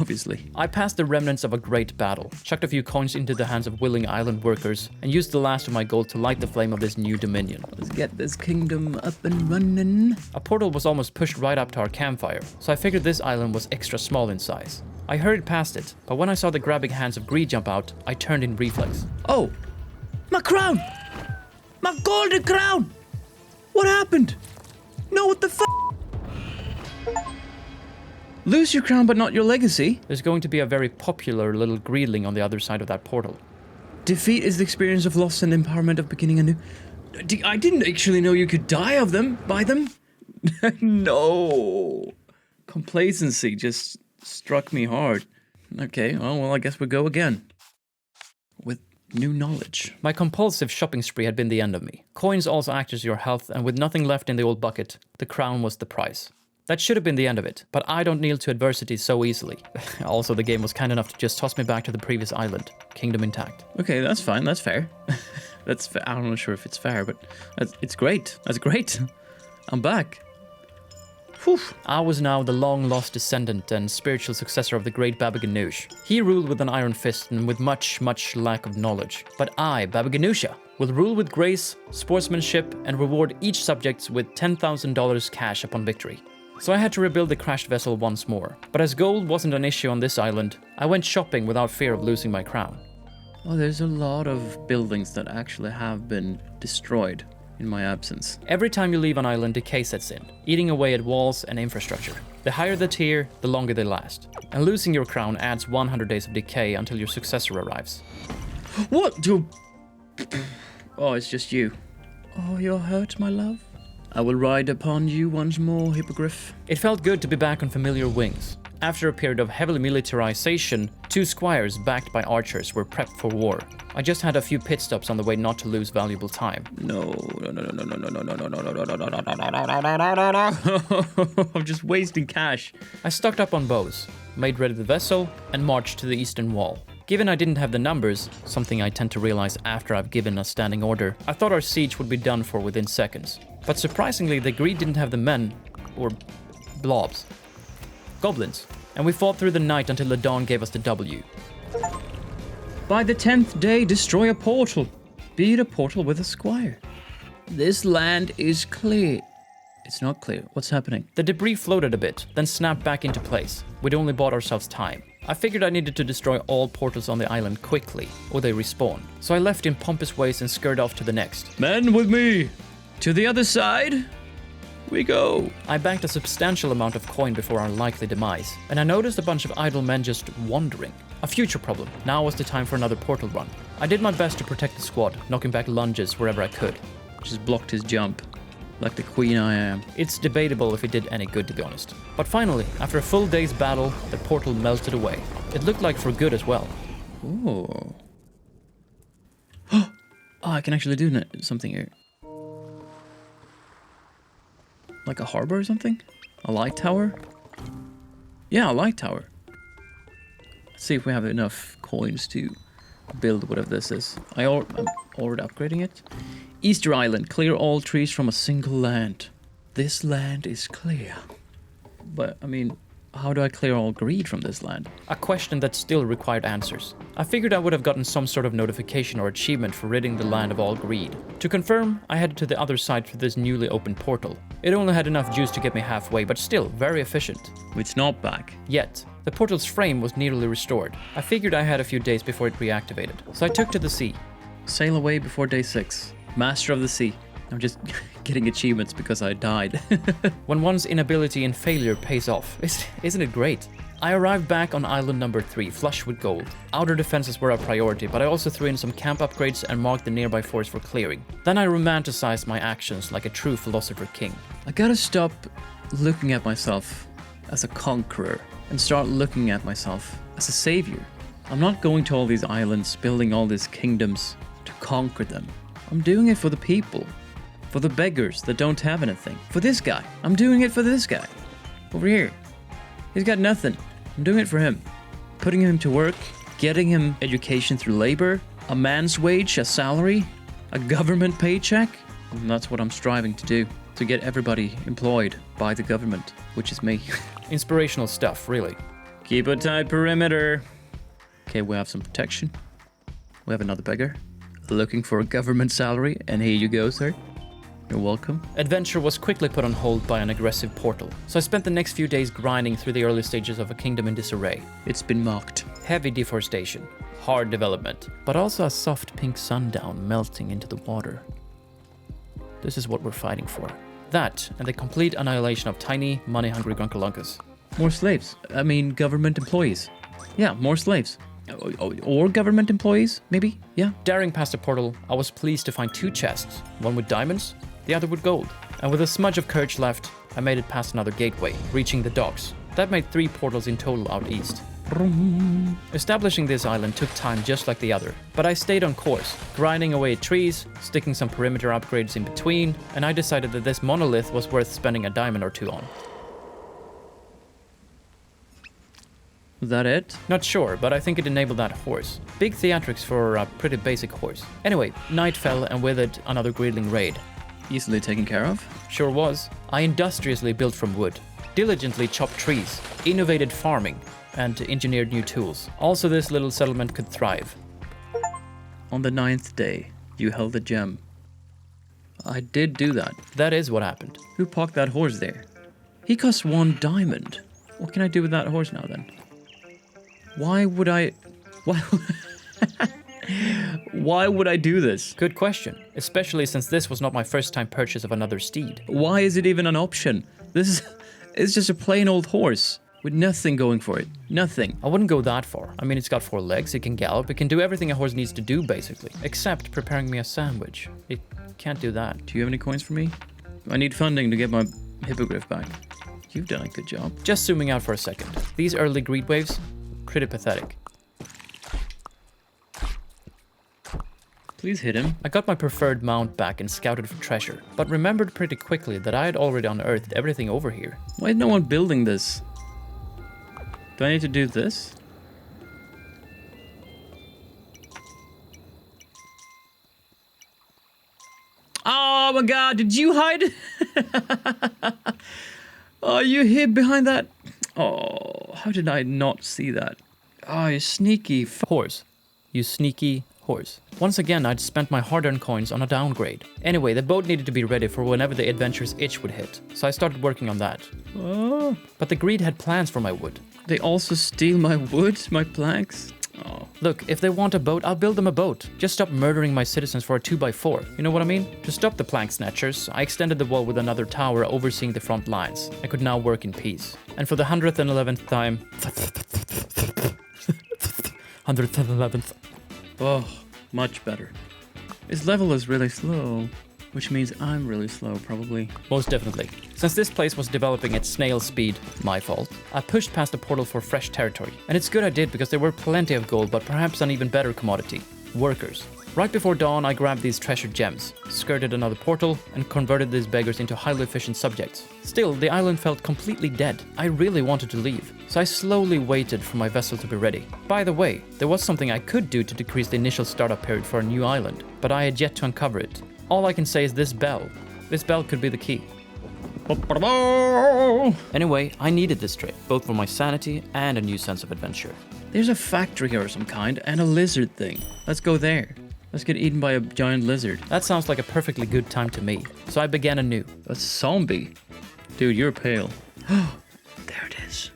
obviously. I passed the remnants of a great battle, chucked a few coins into the hands of willing island workers, and used the last of my gold to light the flame of this new dominion. Let's get this kingdom up and running. A portal was almost pushed right up to our campfire, so I figured this island was extra small in size. I hurried past it, but when I saw the grabbing hands of greed jump out, I turned in reflex. Oh! My crown! My golden crown! What happened? No, what the f***? Lose your crown but not your legacy? There's going to be a very popular little greedling on the other side of that portal. Defeat is the experience of loss and empowerment of beginning anew. I didn't actually know you could die of them, by them. No. Complacency just struck me hard. Okay, well, I guess we go again. With new knowledge. My compulsive shopping spree had been the end of me. Coins also act as your health, and with nothing left in the old bucket, the crown was the price. That should have been the end of it, but I don't kneel to adversity so easily. Also, the game was kind enough to just toss me back to the previous island, kingdom intact. Okay, that's fine, that's fair. That's fair. I'm not sure if it's fair, but it's great. That's great. I'm back. Whew. I was now the long-lost descendant and spiritual successor of the great Babaganush. He ruled with an iron fist and with much lack of knowledge. But I, Babaganusha, will rule with grace, sportsmanship, and reward each subject with $10,000 cash upon victory. So I had to rebuild the crashed vessel once more. But as gold wasn't an issue on this island, I went shopping without fear of losing my crown. Oh, there's a lot of buildings that actually have been destroyed in my absence. Every time you leave an island, decay sets in, eating away at walls and infrastructure. The higher the tier, the longer they last. And losing your crown adds 100 days of decay until your successor arrives. What? Oh, it's just you. Oh, you're hurt, my love? I will ride upon you once more, Hippogriff. It felt good to be back on familiar wings. After a period of heavily militarization, 2 squires backed by archers were prepped for war. I just had a few pit stops on the way not to lose valuable time. No. I'm just wasting cash. I stocked up on bows, made ready the vessel, and marched to the eastern wall. Given I didn't have the numbers, something I tend to realize after I've given a standing order, I thought our siege would be done for within seconds. But surprisingly, the greed didn't have the men, or blobs. Goblins. And we fought through the night until the dawn gave us the W. By the 10th day, destroy a portal. Beat a portal with a squire. This land is clear. It's not clear. What's happening? The debris floated a bit, then snapped back into place. We'd only bought ourselves time. I figured I needed to destroy all portals on the island quickly, or they respawn. So I left in pompous ways and scurried off to the next. Men with me! To the other side we go. I banked a substantial amount of coin before our likely demise, and I noticed a bunch of idle men just wandering. A future problem. Now was the time for another portal run. I did my best to protect the squad, knocking back lunges wherever I could. Just blocked his jump. Like the queen I am. It's debatable if it did any good, to be honest. But finally, after a full day's battle, the portal melted away. It looked like for good as well. Oh. Oh, I can actually do something here. Like a harbor or something? A light tower? Yeah, a light tower. Let's see if we have enough coins to build whatever this is. I'm already upgrading it. Easter Island. Clear all trees from a single land. This land is clear. But, I mean, how do I clear all greed from this land? A question that still required answers. I figured I would have gotten some sort of notification or achievement for ridding the land of all greed. To confirm, I headed to the other side through this newly opened portal. It only had enough juice to get me halfway, but still very efficient. It's not back. Yet, the portal's frame was nearly restored. I figured I had a few days before it reactivated, so I took to the sea. Sail away before day 6. Master of the sea. I'm just getting achievements because I died. When one's inability and failure pays off, isn't it great? I arrived back on island number 3, flush with gold. Outer defenses were a priority, but I also threw in some camp upgrades and marked the nearby forest for clearing. Then I romanticized my actions like a true philosopher king. I gotta stop looking at myself as a conqueror and start looking at myself as a savior. I'm not going to all these islands, building all these kingdoms to conquer them. I'm doing it for the people. For the beggars that don't have anything. For this guy. I'm doing it for this guy. Over here. He's got nothing. I'm doing it for him. Putting him to work. Getting him education through labor. A man's wage, a salary. A government paycheck. And that's what I'm striving to do. To get everybody employed by the government. Which is me. Inspirational stuff, really. Keep a tight perimeter. Okay, we have some protection. We have another beggar. Looking for a government salary. And here you go, sir. You're welcome. Adventure was quickly put on hold by an aggressive portal, so I spent the next few days grinding through the early stages of a kingdom in disarray. It's been marked. Heavy deforestation, hard development, but also a soft pink sundown melting into the water. This is what we're fighting for. That, and the complete annihilation of tiny, money-hungry grunkalunkas. More slaves. I mean, government employees. Yeah, more slaves. Or government employees, maybe? Yeah. Daring past the portal, I was pleased to find 2 chests, one with diamonds, the other with gold. And with a smudge of courage left, I made it past another gateway, reaching the docks. That made 3 portals in total out east. Establishing this island took time just like the other, but I stayed on course, grinding away at trees, sticking some perimeter upgrades in between, and I decided that this monolith was worth spending a diamond or 2 on. Was that it? Not sure, but I think it enabled that horse. Big theatrics for a pretty basic horse. Anyway, night fell and with it another greedling raid. Easily taken care of? Sure was. I industriously built from wood, diligently chopped trees, innovated farming, and engineered new tools. Also this little settlement could thrive. On the 9th day, you held a gem. I did do that. That is what happened. Who parked that horse there? He costs 1 diamond. What can I do with that horse now then? Why would I... Why would I do this? Good question, especially since this was not my first time purchase of another steed. Why is it even an option? It's just a plain old horse with nothing going for it. Nothing. I wouldn't go that far. I mean, it's got 4 legs, it can gallop, it can do everything a horse needs to do, basically. Except preparing me a sandwich. It can't do that. Do you have any coins for me? I need funding to get my hippogriff back. You've done a good job. Just zooming out for a second. These early greed waves, pretty pathetic. Please hit him. I got my preferred mount back and scouted for treasure, but remembered pretty quickly that I had already unearthed everything over here. Why is no one building this? Do I need to do this? Oh my god, did you hide? Oh, you hid behind that? Oh, how did I not see that? Oh, you sneaky horse. You sneaky horse. Once again, I'd spent my hard-earned coins on a downgrade. Anyway, the boat needed to be ready for whenever the adventure's itch would hit, so I started working on that. Oh. But the greed had plans for my wood. They also steal my wood, my planks? Oh. Look, if they want a boat, I'll build them a boat. Just stop murdering my citizens for a 2x4. You know what I mean? To stop the plank snatchers, I extended the wall with another tower overseeing the front lines. I could now work in peace. And for the 111th time... 111th. Oh, much better. His level is really slow. Which means I'm really slow, probably. Most definitely. Since this place was developing at snail speed, my fault, I pushed past the portal for fresh territory. And it's good I did because there were plenty of gold, but perhaps an even better commodity. Workers. Right before dawn, I grabbed these treasured gems, skirted another portal, and converted these beggars into highly efficient subjects. Still, the island felt completely dead. I really wanted to leave, so I slowly waited for my vessel to be ready. By the way, there was something I could do to decrease the initial startup period for a new island, but I had yet to uncover it. All I can say is this bell. This bell could be the key. Anyway, I needed this trip, both for my sanity and a new sense of adventure. There's a factory here of some kind and a lizard thing. Let's go there. Let's get eaten by a giant lizard. That sounds like a perfectly good time to me, so I began anew. A zombie? Dude, you're pale. There it is.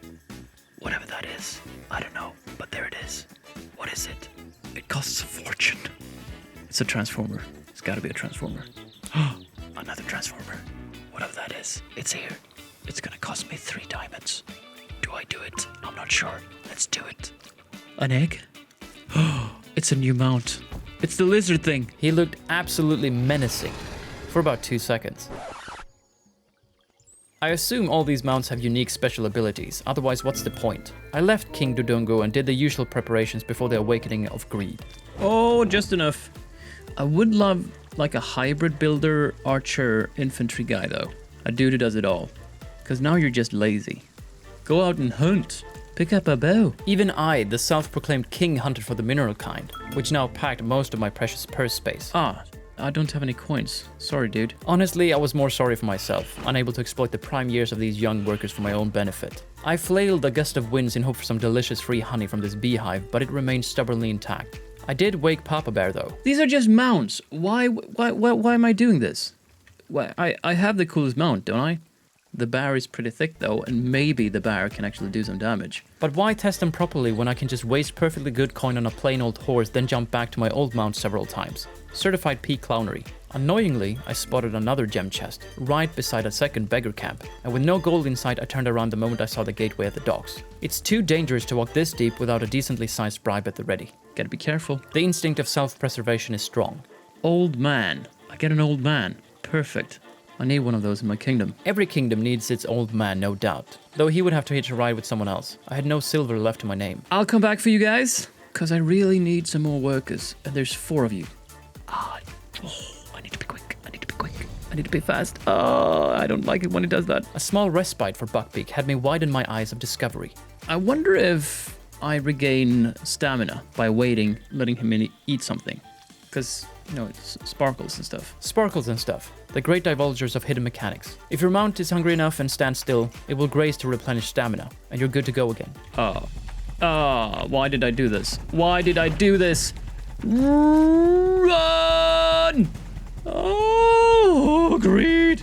Whatever that is. I don't know, but there it is. What is it? It costs a fortune. It's a transformer. It's gotta be a transformer. Another transformer. Whatever that is, it's here. It's gonna cost me 3 diamonds. Do I do it? I'm not sure. Let's do it. An egg? It's a new mount. It's the lizard thing. He looked absolutely menacing for about 2 seconds. I assume all these mounts have unique special abilities, otherwise what's the point? I left King Dodongo and did the usual preparations before the awakening of greed. Oh, just enough. I would love like a hybrid builder, archer, infantry guy though. A dude who does it all. Because now you're just lazy. Go out and hunt. Pick up a bow. Even I, the self-proclaimed king, hunted for the mineral kind, which now packed most of my precious purse space. I don't have any coins. Sorry, dude. Honestly, I was more sorry for myself, unable to exploit the prime years of these young workers for my own benefit. I flailed a gust of winds in hope for some delicious free honey from this beehive, but it remained stubbornly intact. I did wake Papa Bear though. These are just mounts. Why am I doing this? Why, I have the coolest mount, don't I? The bear is pretty thick though, and maybe the bear can actually do some damage. But why test them properly when I can just waste perfectly good coin on a plain old horse, then jump back to my old mount several times? Certified peak clownery. Annoyingly, I spotted another gem chest, right beside a second beggar camp, and with no gold in sight, I turned around the moment I saw the gateway at the docks. It's too dangerous to walk this deep without a decently sized bribe at the ready. Gotta be careful. The instinct of self-preservation is strong. Old man. I get an old man. Perfect. I need one of those in my kingdom. Every kingdom needs its old man, no doubt. Though he would have to hitch a ride with someone else. I had no silver left to my name. I'll come back for you guys, because I really need some more workers. And there's 4 of you. I need to be quick. I need to be fast. I don't like it when it does that. A small respite for Buckbeak had me widen my eyes of discovery. I wonder if I regain stamina by waiting, letting him eat something. Because, it's sparkles and stuff. Sparkles and stuff. The great divulgers of hidden mechanics. If your mount is hungry enough and stands still, it will graze to replenish stamina, and you're good to go again. Why did I do this? Run! Oh, greed.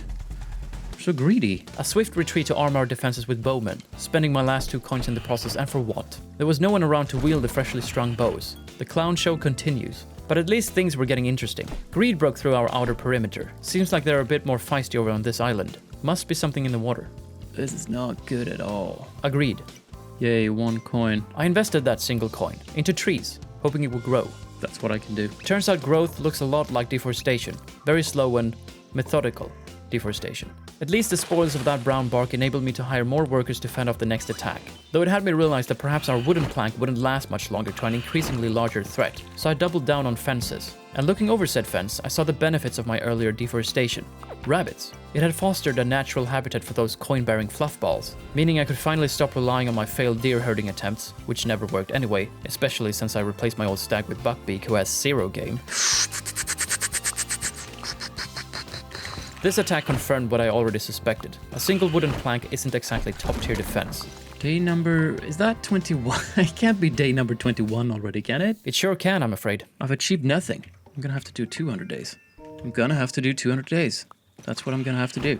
So greedy. A swift retreat to arm our defenses with bowmen, spending my last 2 coins in the process, and for what? There was no one around to wield the freshly strung bows. The clown show continues. But at least things were getting interesting. Greed broke through our outer perimeter. Seems like they're a bit more feisty over on this island. Must be something in the water. This is not good at all. Agreed. Yay, 1 coin. I invested that single coin into trees, hoping it would grow. That's what I can do. Turns out growth looks a lot like deforestation. Very slow and methodical deforestation. At least the spoils of that brown bark enabled me to hire more workers to fend off the next attack. Though it had me realize that perhaps our wooden plank wouldn't last much longer to an increasingly larger threat, so I doubled down on fences. And looking over said fence, I saw the benefits of my earlier deforestation. Rabbits. It had fostered a natural habitat for those coin-bearing fluffballs, meaning I could finally stop relying on my failed deer herding attempts, which never worked anyway, especially since I replaced my old stag with Buckbeak, who has 0 game. This attack confirmed what I already suspected. A single wooden plank isn't exactly top-tier defense. Day number... is that 21? It can't be day number 21 already, can it? It sure can, I'm afraid. I've achieved nothing. I'm gonna have to do 200 days. I'm gonna have to do 200 days. That's what I'm gonna have to do.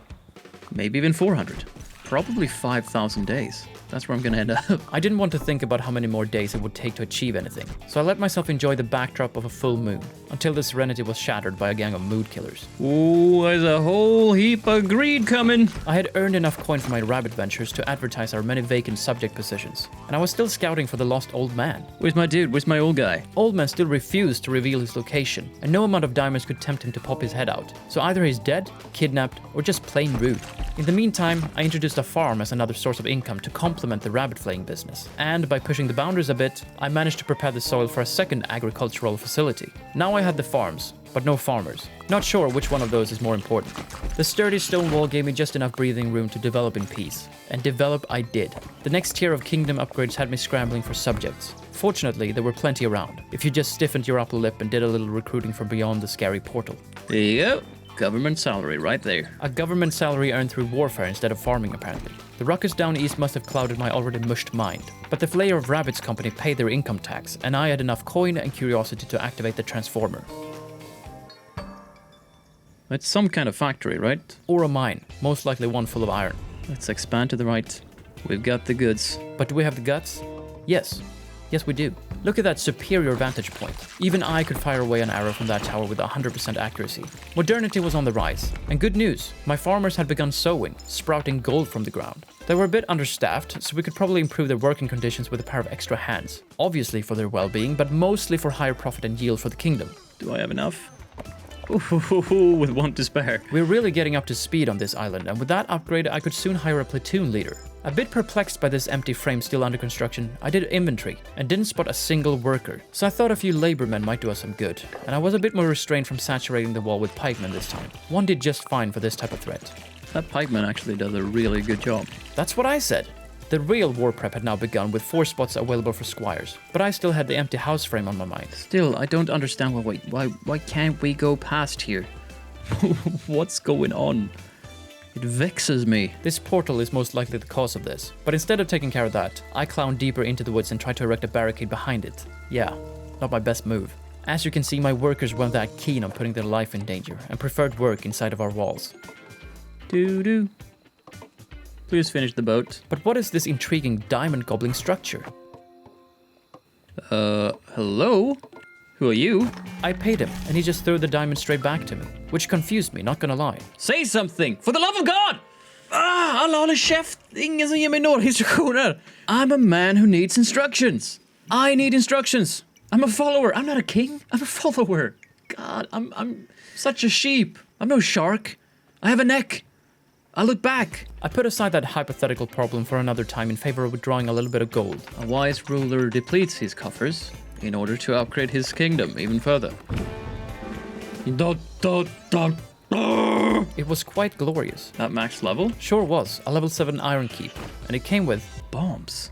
Maybe even 400. Probably 5,000 days. That's where I'm gonna end up. I didn't want to think about how many more days it would take to achieve anything, so I let myself enjoy the backdrop of a full moon, until the serenity was shattered by a gang of mood killers. Ooh, there's a whole heap of greed coming. I had earned enough coin from my rabbit ventures to advertise our many vacant subject positions, and I was still scouting for the lost old man. Where's my dude? Where's my old guy? Old man still refused to reveal his location, and no amount of diamonds could tempt him to pop his head out, so either he's dead, kidnapped, or just plain rude. In the meantime, I introduced a farm as another source of income to complement the rabbit flaying business, and by pushing the boundaries a bit, I managed to prepare the soil for a second agricultural facility. Now I had the farms, but no farmers. Not sure which one of those is more important. The sturdy stone wall gave me just enough breathing room to develop in peace, and develop I did. The next tier of kingdom upgrades had me scrambling for subjects. Fortunately, there were plenty around, if you just stiffened your upper lip and did a little recruiting from beyond the scary portal. There you go. Government salary right there. A government salary earned through warfare instead of farming, apparently. The ruckus down east must have clouded my already mushed mind. But the Flayer of Rabbits company paid their income tax, and I had enough coin and curiosity to activate the transformer. It's some kind of factory, right? Or a mine, most likely one full of iron. Let's expand to the right. We've got the goods. But do we have the guts? Yes. Yes, we do. Look at that superior vantage point. Even I could fire away an arrow from that tower with 100% accuracy. Modernity was on the rise. And good news, my farmers had begun sowing, sprouting gold from the ground. They were a bit understaffed, so we could probably improve their working conditions with a pair of extra hands. Obviously for their well-being, but mostly for higher profit and yield for the kingdom. Do I have enough? Ooh, with one to spare. We're really getting up to speed on this island, and with that upgrade I could soon hire a platoon leader. A bit perplexed by this empty frame still under construction, I did inventory and didn't spot a single worker, so I thought a few labormen might do us some good, and I was a bit more restrained from saturating the wall with pikemen this time. One did just fine for this type of threat. That pikeman actually does a really good job. That's what I said. The real war prep had now begun with 4 spots available for squires, but I still had the empty house frame on my mind. Still, I don't understand why can't we go past here? What's going on? It vexes me. This portal is most likely the cause of this, but instead of taking care of that, I clowned deeper into the woods and tried to erect a barricade behind it. Yeah, not my best move. As you can see, my workers weren't that keen on putting their life in danger and preferred work inside of our walls. Doo-doo. Please finish the boat. But what is this intriguing diamond gobbling structure? Hello? Who are you? I paid him, and he just threw the diamond straight back to me, which confused me, not gonna lie. Say something! For the love of God! Alla håller käft! Ingen som ger mig några instruktioner! I'm a man who needs instructions. I need instructions. I'm a follower. I'm not a king. I'm a follower. God, I'm such a sheep. I'm no shark. I have a neck. I look back. I put aside that hypothetical problem for another time in favor of withdrawing a little bit of gold. A wise ruler depletes his coffers in order to upgrade his kingdom even further. It was quite glorious. At max level? Sure was, a level 7 iron keep, and it came with Bombs.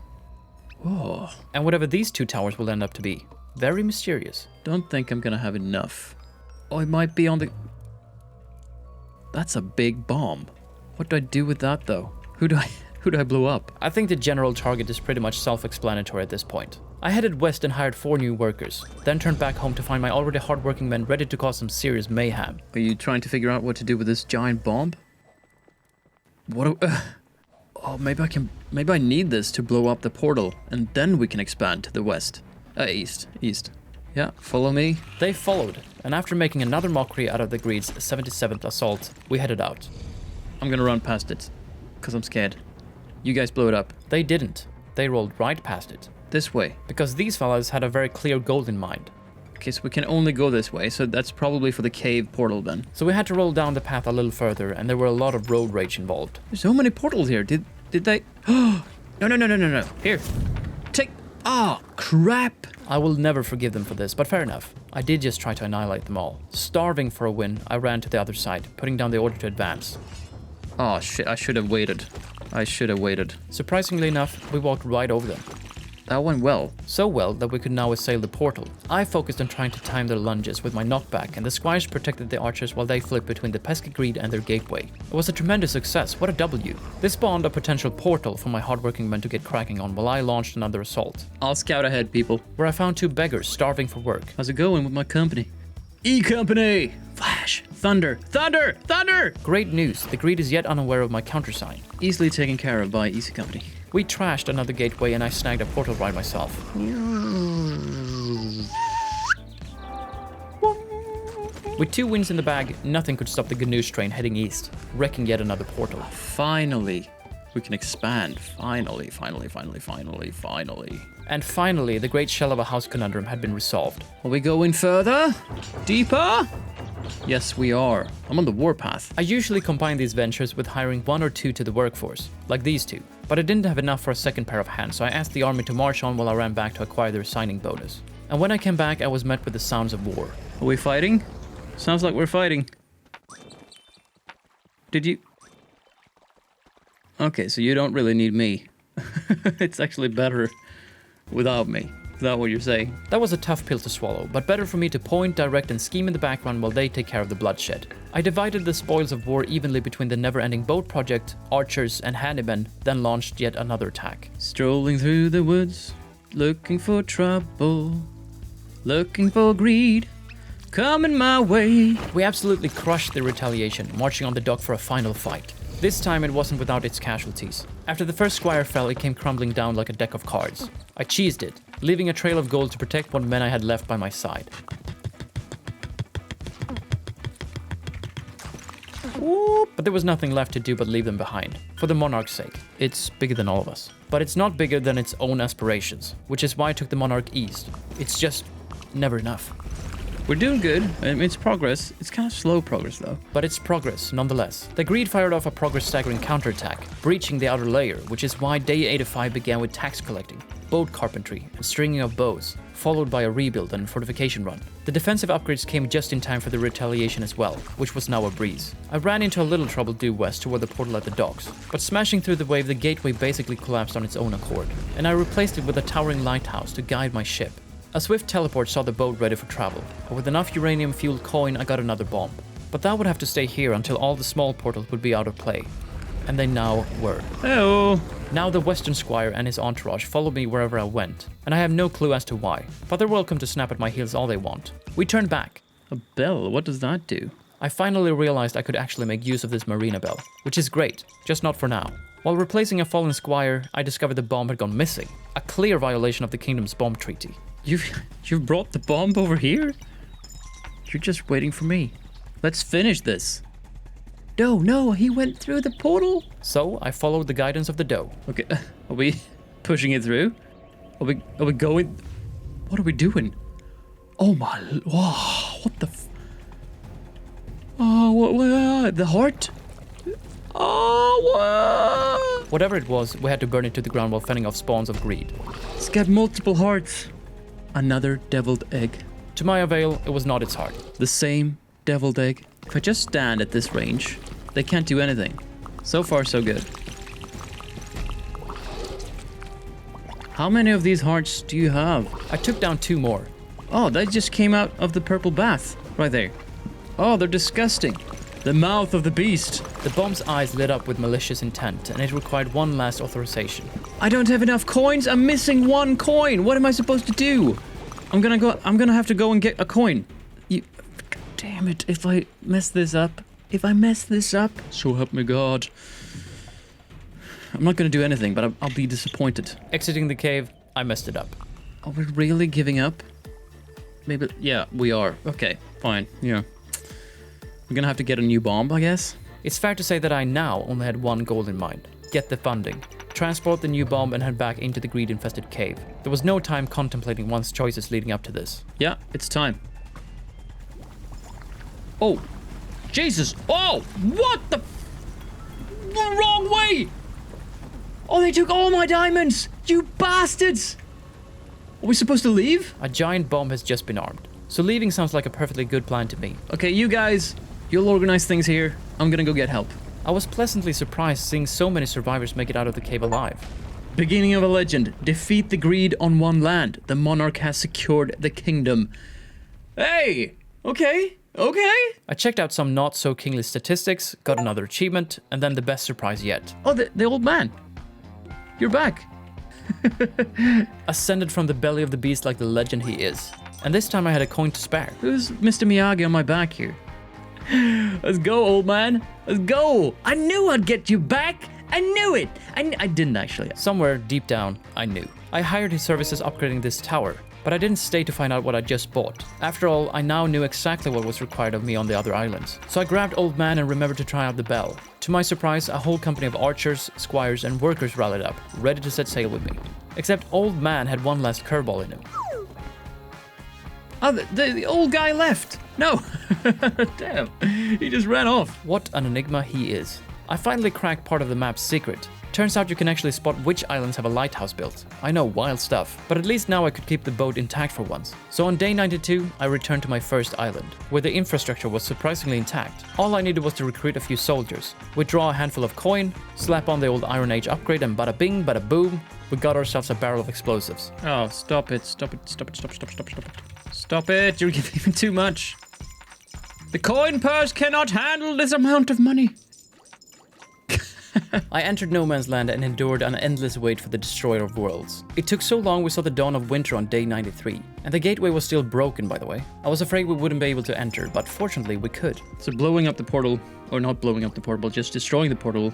Whoa. and whatever these 2 towers will end up to be. Very mysterious. Don't think I'm gonna have enough. Oh, it might be on the... That's a big bomb. What do I do with that, though? Who do I blow up? I think the general target is pretty much self-explanatory at this point. I headed west and hired 4 new workers, then turned back home to find my already hardworking men ready to cause some serious mayhem. Are you trying to figure out what to do with this giant bomb? What do... Oh, maybe I need this to blow up the portal, and then we can expand to the west. East. Yeah, follow me. They followed, and after making another mockery out of the Greed's 77th assault, we headed out. I'm gonna run past it, because I'm scared. You guys blow it up. They didn't. They rolled right past it. This way. Because these fellas had a very clear goal in mind. Okay, so we can only go this way, so that's probably for the cave portal then. So we had to roll down the path a little further, and there were a lot of road rage involved. There's so many portals here. Did they... No. Here. Take... Oh, crap. I will never forgive them for this, but fair enough. I did just try to annihilate them all. Starving for a win, I ran to the other side, putting down the order to advance. Oh, shit, I should have waited. Surprisingly enough, we walked right over them. That went well. So well that we could now assail the portal. I focused on trying to time their lunges with my knockback, and the squires protected the archers while they flipped between the pesky greed and their gateway. It was a tremendous success, what a W. This spawned a potential portal for my hardworking men to get cracking on while I launched another assault. I'll scout ahead, people. Where I found 2 beggars starving for work. How's it going with my company? E-company! Flash! Thunder! Great news, the greed is yet unaware of my countersign. Easily taken care of by Easy Company. We trashed another gateway and I snagged a portal ride myself. With 2 wins in the bag, nothing could stop the Ganush train heading east, wrecking yet another portal. Finally, we can expand. Finally. And finally, the great shell of a house conundrum had been resolved. Are we going further? Deeper? Yes, we are. I'm on the warpath. I usually combine these ventures with hiring 1 or 2 to the workforce, like these 2. But I didn't have enough for a second pair of hands, so I asked the army to march on while I ran back to acquire their signing bonus. And when I came back, I was met with the sounds of war. Are we fighting? Sounds like we're fighting. Did you... Okay, so you don't really need me. It's actually better without me. Is that what you're saying? That was a tough pill to swallow, but better for me to point, direct, and scheme in the background while they take care of the bloodshed. I divided the spoils of war evenly between the never-ending boat project, archers, and handymen, then launched yet another attack. Strolling through the woods, looking for trouble, looking for greed, coming my way. We absolutely crushed the retaliation, marching on the dock for a final fight. This time it wasn't without its casualties. After the first squire fell, it came crumbling down like a deck of cards. I cheesed it, leaving a trail of gold to protect what men I had left by my side. But there was nothing left to do but leave them behind, for the monarch's sake. It's bigger than all of us. But it's not bigger than its own aspirations, which is why I took the monarch east. It's just never enough. We're doing good. I mean, it's progress. It's kind of slow progress, though. But it's progress, nonetheless. The greed fired off a progress-staggering counterattack, breaching the outer layer, which is why day 85 began with tax collecting, boat carpentry, and stringing of bows, followed by a rebuild and fortification run. The defensive upgrades came just in time for the retaliation as well, which was now a breeze. I ran into a little trouble due west toward the portal at the docks, but smashing through the wave, the gateway basically collapsed on its own accord, and I replaced it with a towering lighthouse to guide my ship. A swift teleport saw the boat ready for travel, and with enough uranium-fueled coin, I got another bomb. But that would have to stay here until all the small portals would be out of play. And they now were. Hello. Now the Western Squire and his entourage followed me wherever I went, and I have no clue as to why, but they're welcome to snap at my heels all they want. We turned back. A bell? What does that do? I finally realized I could actually make use of this marina bell, which is great, just not for now. While replacing a fallen squire, I discovered the bomb had gone missing, a clear violation of the kingdom's bomb treaty. You've brought the bomb over here? You're just waiting for me. Let's finish this. No, he went through the portal. So I followed the guidance of the doe. Okay, are we pushing it through? Are we going? What are we doing? Oh my! Wow! What the? Oh, what? The heart? Oh, what? Whatever it was, we had to burn it to the ground while fending off spawns of greed. It's got multiple hearts. Another deviled egg. To my avail, it was not its heart. The same deviled egg. If I just stand at this range, they can't do anything. So far, so good. How many of these hearts do you have? I took down 2 more. Oh, they just came out of the purple bath. Right there. Oh, they're disgusting. The mouth of the beast. The bomb's eyes lit up with malicious intent, and it required one last authorization. I don't have enough coins. I'm missing 1 coin. What am I supposed to do? I'm gonna have to go and get a coin. Damn it, if I mess this up. So help me God. I'm not gonna do anything, but I'll be disappointed. Exiting the cave, I messed it up. Are we really giving up? Maybe, yeah, we are. Okay, fine, yeah. I'm gonna have to get a new bomb, I guess. It's fair to say that I now only had one goal in mind. Get the funding, transport the new bomb, and head back into the greed-infested cave. There was no time contemplating one's choices leading up to this. Yeah, it's time. Oh, Jesus. Oh, what the wrong way. Oh, they took all my diamonds. You bastards. Are we supposed to leave? A giant bomb has just been armed, so leaving sounds like a perfectly good plan to me. Okay, you guys, you'll organize things here. I'm gonna go get help. I was pleasantly surprised seeing so many survivors make it out of the cave alive. Beginning of a legend. Defeat the greed on one land. The monarch has secured the kingdom. Hey! Okay. I checked out some not so kingly statistics, got another achievement, and then the best surprise yet. Oh, the old man. You're back. Ascended from the belly of the beast like the legend he is. And this time I had a coin to spare. Who's Mr. Miyagi on my back here? Let's go, old man. Let's go. I knew I'd get you back, I knew it! I didn't actually. Somewhere deep down, I knew. I hired his services upgrading this tower, but I didn't stay to find out what I just bought. After all, I now knew exactly what was required of me on the other islands. So I grabbed Old Man and remembered to try out the bell. To my surprise, a whole company of archers, squires, and workers rallied up, ready to set sail with me. Except Old Man had one last curveball in him. Oh, the old guy left. No. Damn. He just ran off. What an enigma he is. I finally cracked part of the map's secret. Turns out you can actually spot which islands have a lighthouse built. I know, wild stuff. But at least now I could keep the boat intact for once. So on day 92, I returned to my first island, where the infrastructure was surprisingly intact. All I needed was to recruit a few soldiers, withdraw a handful of coin, slap on the old Iron Age upgrade, and bada bing, bada boom, we got ourselves a barrel of explosives. Oh, stop it. Stop it. Stop it. Stop it. Stop it. Stop it. Stop it. Stop it. You're giving me too much. The coin purse cannot handle this amount of money. I entered no man's land and endured an endless wait for the destroyer of worlds. It took so long we saw the dawn of winter on day 93. And the gateway was still broken, by the way. I was afraid we wouldn't be able to enter, but fortunately we could. So blowing up the portal, or not blowing up the portal, just destroying the portal,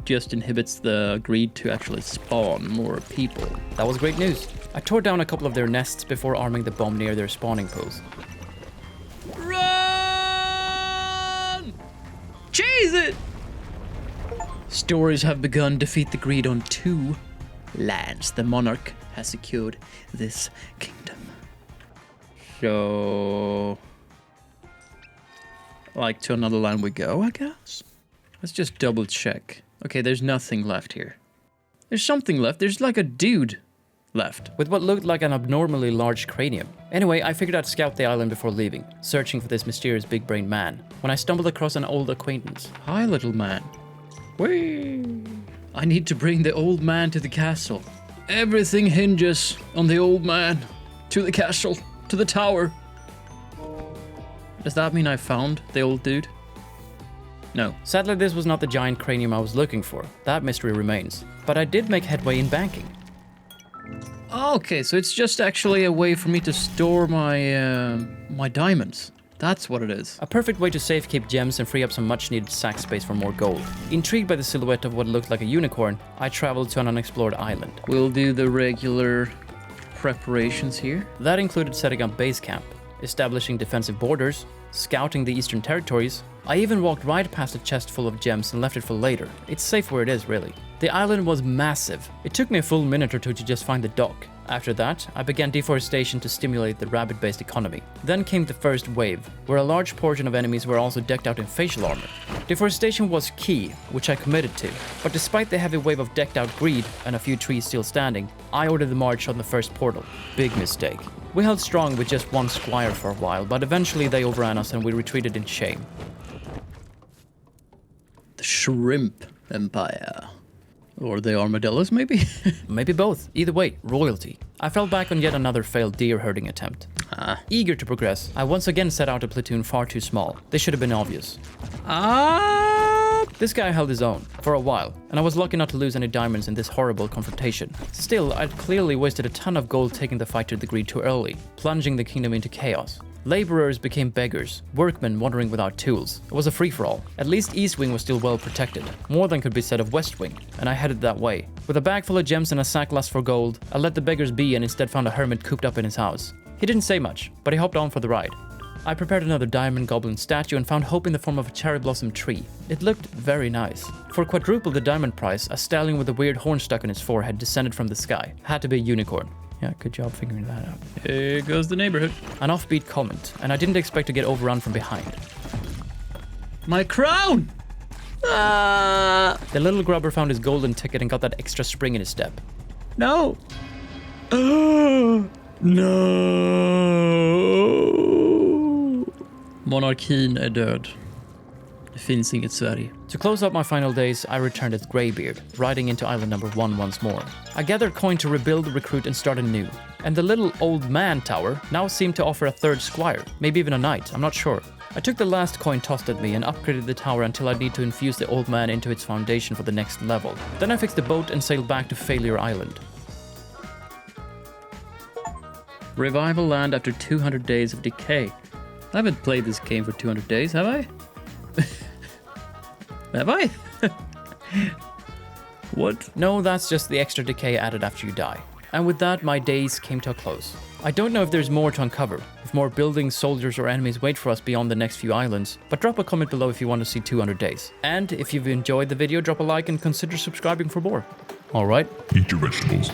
just inhibits the greed to actually spawn more people. That was great news. I tore down a couple of their nests before arming the bomb near their spawning pools. Run! Cheese it! Stories have begun. Defeat the greed on 2 lands. The monarch has secured this kingdom. So, like, to another land we go, I guess? Let's just double check. Okay, there's nothing left here. There's something left. There's like a dude left. With what looked like an abnormally large cranium. Anyway, I figured I'd scout the island before leaving, searching for this mysterious big-brained man, when I stumbled across an old acquaintance. Hi, little man. Whee! I need to bring the old man to the castle. Everything hinges on the old man. To the castle. To the tower. Does that mean I found the old dude? No. Sadly, this was not the giant cranium I was looking for. That mystery remains. But I did make headway in banking. Okay, so it's just actually a way for me to store my my diamonds. That's what it is. A perfect way to safekeep gems and free up some much-needed sack space for more gold. Intrigued by the silhouette of what looked like a unicorn, I traveled to an unexplored island. We'll do the regular preparations here. That included setting up base camp, establishing defensive borders, scouting the eastern territories. I even walked right past a chest full of gems and left it for later. It's safe where it is, really. The island was massive. It took me a full minute or two to just find the dock. After that, I began deforestation to stimulate the rabbit-based economy. Then came the first wave, where a large portion of enemies were also decked out in facial armor. Deforestation was key, which I committed to, but despite the heavy wave of decked-out greed and a few trees still standing, I ordered the march on the first portal. Big mistake. We held strong with just one squire for a while, but eventually they overran us and we retreated in shame. The Shrimp Empire. Or the armadillos, maybe? Maybe both. Either way, royalty. I fell back on yet another failed deer herding attempt. Eager to progress, I once again set out a platoon far too small. This should have been obvious. This guy held his own, for a while, and I was lucky not to lose any diamonds in this horrible confrontation. Still, I'd clearly wasted a ton of gold taking the fight to the greed too early, plunging the kingdom into chaos. Laborers became beggars, workmen wandering without tools. It was a free-for-all. At least East Wing was still well protected. More than could be said of West Wing, and I headed that way. With a bag full of gems and a sack lust for gold, I let the beggars be and instead found a hermit cooped up in his house. He didn't say much, but he hopped on for the ride. I prepared another diamond goblin statue and found hope in the form of a cherry blossom tree. It looked very nice. For quadruple the diamond price, a stallion with a weird horn stuck in his forehead descended from the sky. Had to be a unicorn. Yeah, good job figuring that out. Here goes the neighborhood. An offbeat comment, and I didn't expect to get overrun from behind. My crown! The little grubber found his golden ticket and got that extra spring in his step. No! No! Monarkin är död. Det finns inget Sverige. To close up my final days, I returned as Greybeard, riding into island number 1 once more. I gathered coin to rebuild, recruit, and start anew. And the little old man tower now seemed to offer a third squire, maybe even a knight, I'm not sure. I took the last coin tossed at me and upgraded the tower until I'd need to infuse the old man into its foundation for the next level. Then I fixed the boat and sailed back to Failure Island. Revival land after 200 days of decay. I haven't played this game for 200 days, have I? Have I? What? No, that's just the extra decay added after you die. And with that, my days came to a close. I don't know if there's more to uncover, if more buildings, soldiers, or enemies wait for us beyond the next few islands, but drop a comment below if you want to see 200 days. And if you've enjoyed the video, drop a like and consider subscribing for more. Alright? Eat your vegetables.